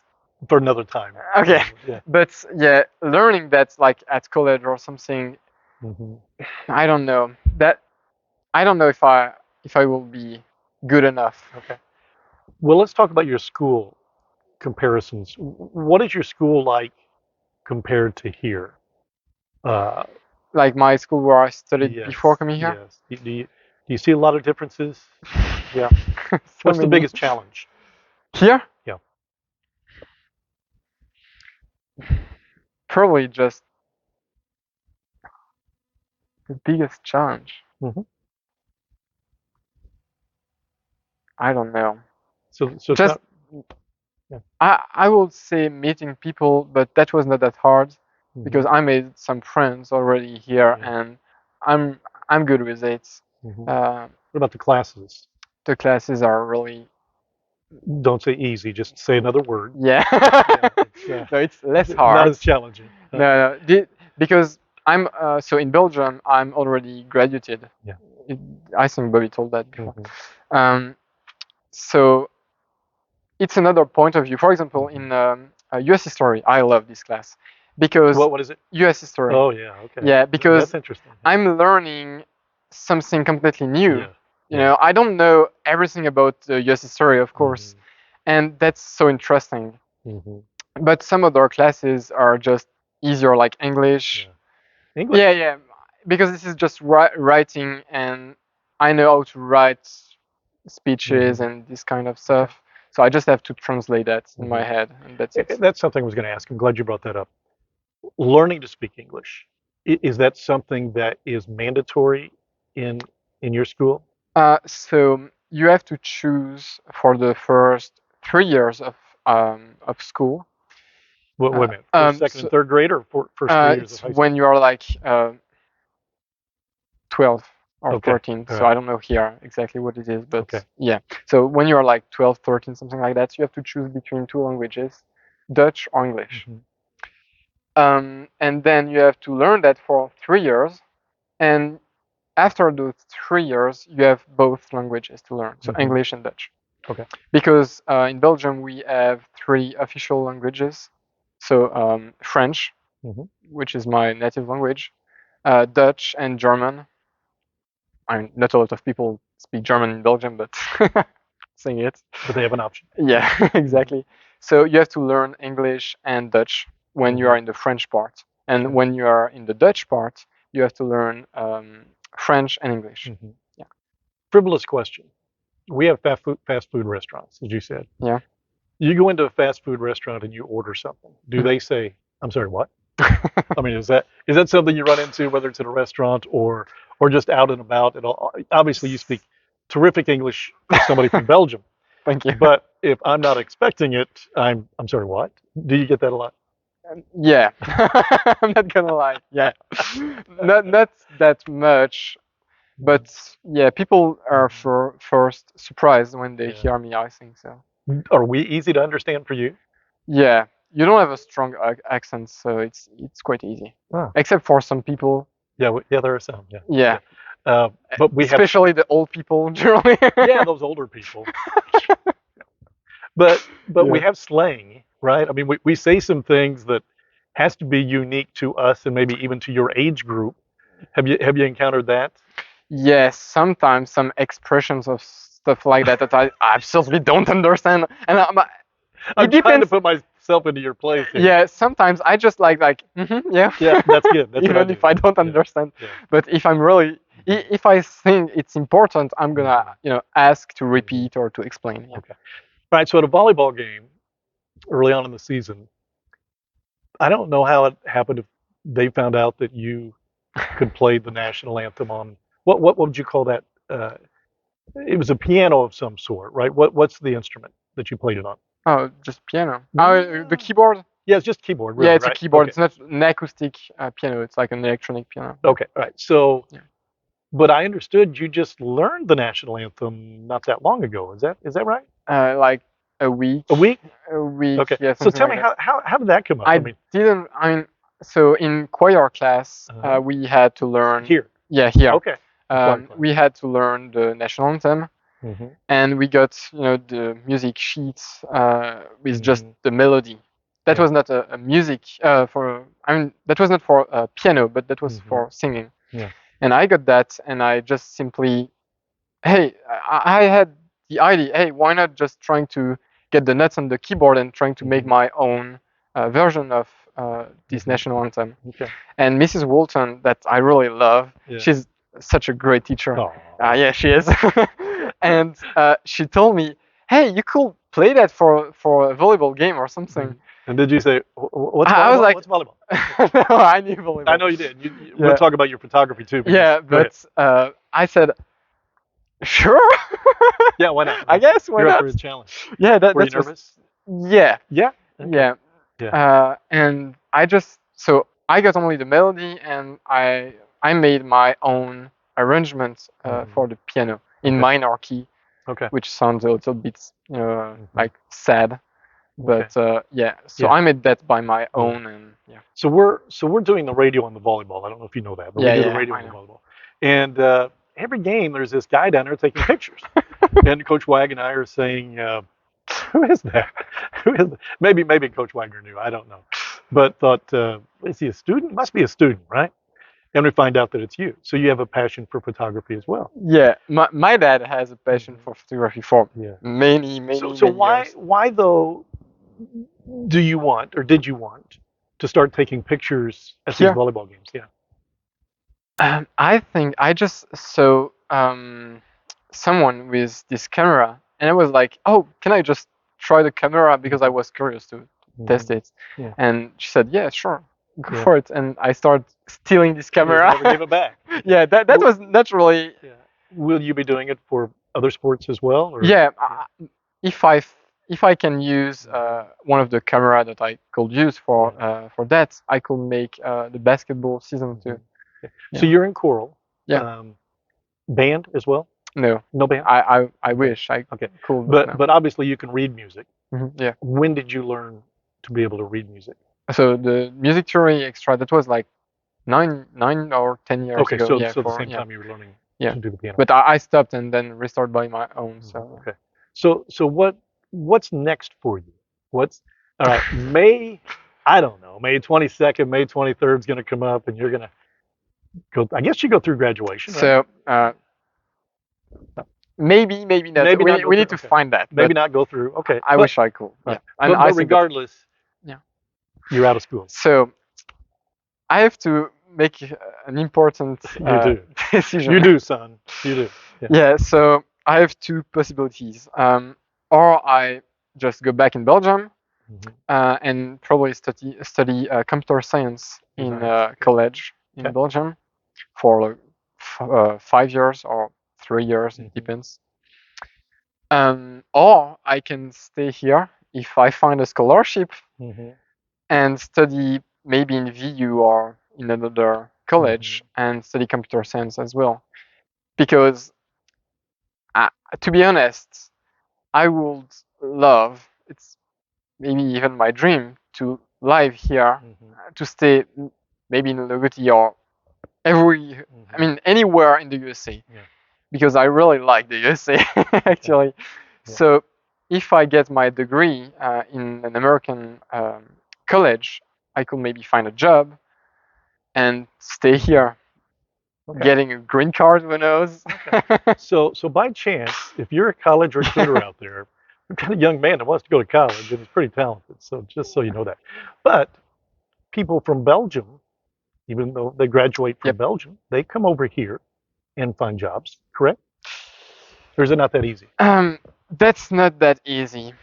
for another time. okay. Yeah. But yeah, learning that like at college or something, I don't know. I don't know if I will be good enough. Okay. Well, let's talk about your school comparisons. What is your school like compared to here? Like my school where I studied Yes, before coming here. Yes. Do you see a lot of differences? Yeah. What's the biggest challenge? Here? Yeah. Probably just the biggest challenge. I don't know. So just I would say meeting people, but that was not that hard because I made some friends already here, and I'm good with it. What about the classes? The classes are really Don't say easy, just say another word. yeah. No, it's less hard. Not as challenging. No. Because I'm so in Belgium, I'm already graduated. Yeah. I think Bobby told that before. So it's another point of view. For example, in U.S. history, I love this class because what is it? U.S. history. Oh yeah, okay. Yeah, because that's interesting. I'm learning something completely new. Yeah. You know, I don't know everything about U.S. history, of course, and that's so interesting. But some other classes are just easier, like English. English. Yeah, because this is just writing, and I know how to write speeches and this kind of stuff. So I just have to translate that in my head, and that's it. That's something I was going to ask. I'm glad you brought that up. Learning to speak English, is that something that is mandatory in your school? So you have to choose for the first 3 years of school. Wait a minute. First, second, and third grade, or first 3 years of high school? When you are like 12 or 13. So I don't know here exactly what it is, but yeah. So when you're like 12, 13, something like that, you have to choose between two languages, Dutch or English. And then you have to learn that for 3 years. And after those 3 years, you have both languages to learn, so Mhm. English and Dutch. Okay. Because in Belgium we have 3 official languages, so French, Mhm. which is my native language, Dutch and German. I mean, not a lot of people speak German in Belgium, but saying it. But they have an option. Yeah, exactly. So you have to learn English and Dutch when you Mhm. are in the French part, and Okay. when you are in the Dutch part, you have to learn French and English. Mhm. Yeah. Frivolous question. We have fast food restaurants, as you said. Yeah. You go into a fast food restaurant and you order something. Do they say, "I'm sorry, what?" I mean, is that something you run into, whether it's at a restaurant or just out and about? And obviously, you speak terrific English for somebody from Belgium. Thank you. But if I'm not expecting it, I'm sorry, what? Do you get that a lot? Yeah, I'm not gonna lie. Yeah, not that much, but yeah, people are first surprised when they Yeah. hear me. I think so. Are we easy to understand for you? Yeah, you don't have a strong accent, so it's quite easy. Oh. Except for some people. Yeah, yeah, there are some. Yeah. Yeah, But we have, especially the old people generally. yeah, those older people. But we Yeah. have slang, right? I mean, we say some things that has to be unique to us and maybe even to your age group. Have you encountered that? Yes, sometimes some expressions of stuff like that that I absolutely don't understand, and it I'm trying to depends. put myself into your place here. Yeah, sometimes I just like yeah. Yeah, that's good. That's what I Even do. if I don't Yeah, understand. yeah. But if I'm really if I think it's important, I'm gonna ask to repeat or to explain. Yeah. Okay. All right. So at a volleyball game early on in the season, I don't know how it happened if they found out that you could play the national anthem on what would you call that? It was a piano of some sort, right? What's the instrument that you played it on? Oh, just piano. No. Oh, the keyboard. Yeah, it's just keyboard, Yeah, really, it's a right? keyboard. Okay. It's not an acoustic piano. It's like an electronic piano. Okay. All right. So, Yeah. but I understood you just learned the national anthem not that long ago. Is that right? Like a week. A week? A week. Okay. Yeah, So something tell like me that. how did that come up? I mean, didn't. I mean, so in choir class, Uh-huh. we had to learn. here. Yeah, here. Okay. Choir class. We had to learn the national anthem, Mhm. and we got the music sheets with just Mhm. the melody. That Yeah. was not a music for. I mean, that was not for piano, but that was Mhm. for singing. Yeah. And I got that, and I just simply, hey, I had the idea. Hey, why not just trying to get the notes on the keyboard and trying to make Mhm. my own version of this Mhm. national anthem. Okay. And Mrs. Walton, that I really love, Yeah. she's such a great teacher. Oh. Yeah, she is. And she told me, "Hey, you could play that for a volleyball game or something." And did you say what's I was volleyball? like, What's volleyball? "No, I knew volleyball." I know you did. We'll Yeah. talk about your photography too. Because, Yeah, go ahead. but I said, "Sure." Yeah, why not? I guess why You're up not? for a challenge. Yeah, Were you that was. nervous? Yeah, Yeah. Okay. yeah. Yeah. And I got only the melody, and I made my own arrangement for the piano in Okay. minor key, Okay. which sounds a little bit like sad, but yeah. So Yeah. I made that by my own, and yeah. So we're doing the radio on the volleyball. I don't know if you know that, but we Yeah, do the yeah, radio I on the know. volleyball. And every game, there's this guy down there taking pictures. And Coach Wag and I are saying, "Who is that? Who is that?" Maybe Coach Wagner knew. I don't know, but thought, is he a student? Must be a student, right? And we find out that it's you. So you have a passion for photography as well. Yeah, my dad has a passion for photography for Yeah. many So why years. though do you want or did you want to start taking pictures at these Here, volleyball games? Yeah. I think I just saw someone with this camera, and I was like, "Oh, can I just try the camera?" Because I was curious to test it. Yeah. And she said, "Yeah, sure, go Yeah. for it." And I started stealing this You camera. never gave it back. Yeah, that Well- was naturally. Yeah. Will you be doing it for other sports as well? Or? Yeah, if I can use one of the camera that I could use for that, I could make the basketball season too. So you're in choral. Yeah. Band as well? No, No band. I wish I Okay. could, But no. but obviously you can read music. Yeah. When did you learn to be able to read music? So the music theory extra, that was like nine or 10 years Okay, ago. so Yeah, so the for same yeah, time you were learning yeah. to do the piano. But I stopped and then restarted by my own. So Okay. So what's next for you? What's all right? I don't know. May 22nd, May 23rd is going to come up, and you're going to go. I guess you go through graduation, right? so maybe not. Maybe not go We through. need to Okay. find that. Maybe But not go through. Okay. I wish I could. Yeah. And I But think that regardless, yeah. you're out of school. So I have to make an important You do. decision. You do, son. You do. Yeah. Yeah, so I have two possibilities. Or I just go back in Belgium Mhm. and probably study computer science in Design, okay. college in Okay. Belgium for like 5 years or 3 years, it Mhm. depends. Or I can stay here if I find a scholarship Mhm. and study maybe in VU or in another college and study computer science as well. Because uh, to be honest, I would love, it's maybe even my dream, to live here, Mhm. to stay maybe in Lagoti or I mean, anywhere in the USA, Yeah. because I really like the USA actually. Yeah. So if I get my degree in an American college, I could maybe find a job and stay here, Okay. getting a green card, who knows? So by chance, if you're a college recruiter out there, we've got a young man that wants to go to college and he's pretty talented. So just so you know that. But people from Belgium, even though they graduate from Yep. Belgium, they come over here and find jobs, correct? Or is it not that easy? That's not that easy.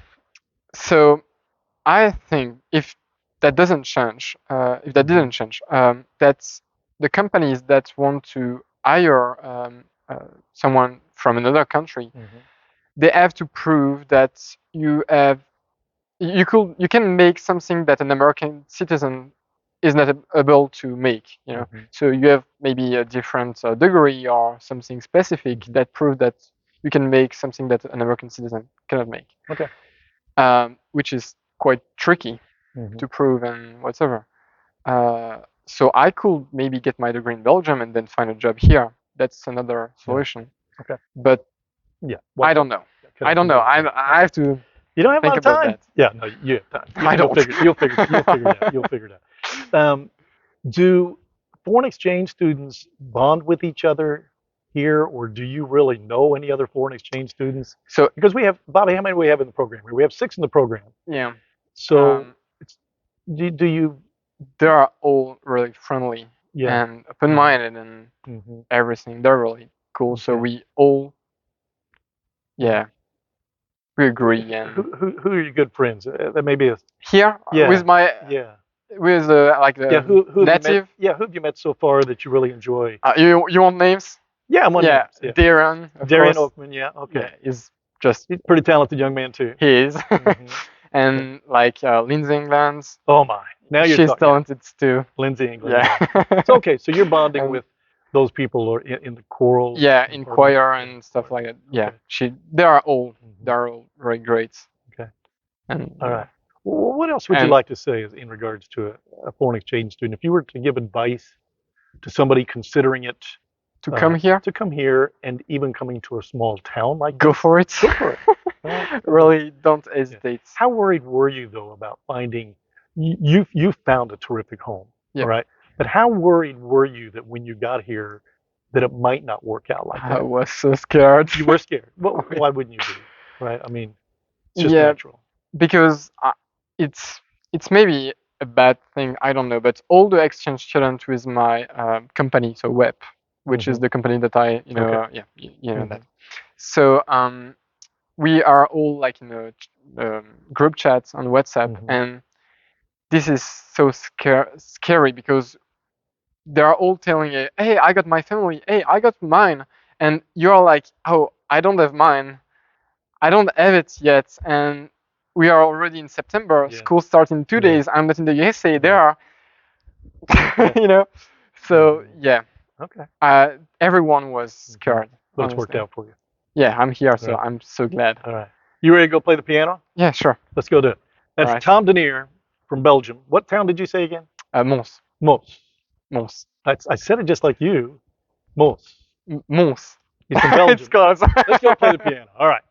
So I think if that doesn't change, if that didn't change, that's the companies that want to hire someone from another country, they have to prove that you can make something that an American citizen is not able to make. So you have maybe a different degree or something specific that prove that you can make something that an American citizen cannot make. Okay. Which is quite tricky to prove and whatever. So I could maybe get my degree in Belgium and then find a job here. That's another solution. Okay. But Yeah. I don't know. I don't know. I have to You don't have a think lot of about time. that. Yeah, no, you have time. I don't. You'll figure it out. You'll figure it out. Do foreign exchange students bond with each other here, or do you really know any other foreign exchange students? So Because we have, Bobby, how many do we have in the program here? We have 6 in the program. yeah. So do you? They are all really friendly Yeah. and open-minded and everything. They're really cool. So we all, we agree. And Who are your good friends? That may be a here with my with like the who native. Who have you met so far that you really enjoy? You want names? Yeah, I'm on names. Yeah. Darren. Darren course. Oakman. Yeah. Okay. Yeah, he's just He's a pretty talented young man too. he is. And like Lindsay England. Oh my! Now you're she's talking. talented too. Lindsay England. Yeah. So okay, so you're bonding with those people or in the choral. Yeah, in choir and stuff like that. Yeah, they're all very great. Okay. And all right. Well, what else would you like to say in regards to a foreign exchange student? If you were to give advice to somebody considering it to come here, and even coming to a small town like go for it. Go for it. Really, don't hesitate. How worried were you though about finding? You found a terrific home, all right? But how worried were you that when you got here, that it might not work out like that? I was so scared. You were scared. Well, why wouldn't you be? Right? I mean, it's just natural. Because it's maybe a bad thing. I don't know. But all the exchange students with my company, so WEP, which is the company that I, you know that. So we are all like in a group chat on WhatsApp, and this is so scary because they are all telling you, hey, I got my family, hey, I got mine, and you're like, oh, I don't have mine, I don't have it yet, and we are already in September, school starts in 2 days, I'm not in the USA, there are, so okay. Everyone was scared. But it's worked out for you. Yeah, I'm here, so I'm so glad. All right. You ready to go play the piano? Yeah, sure. Let's go do it. That's Tom Denier from Belgium. What town did you say again? Mons. Mons. Mons. I said it just like you. Mons. Mons. He's from Belgium. It's close. Let's go play the piano. All right.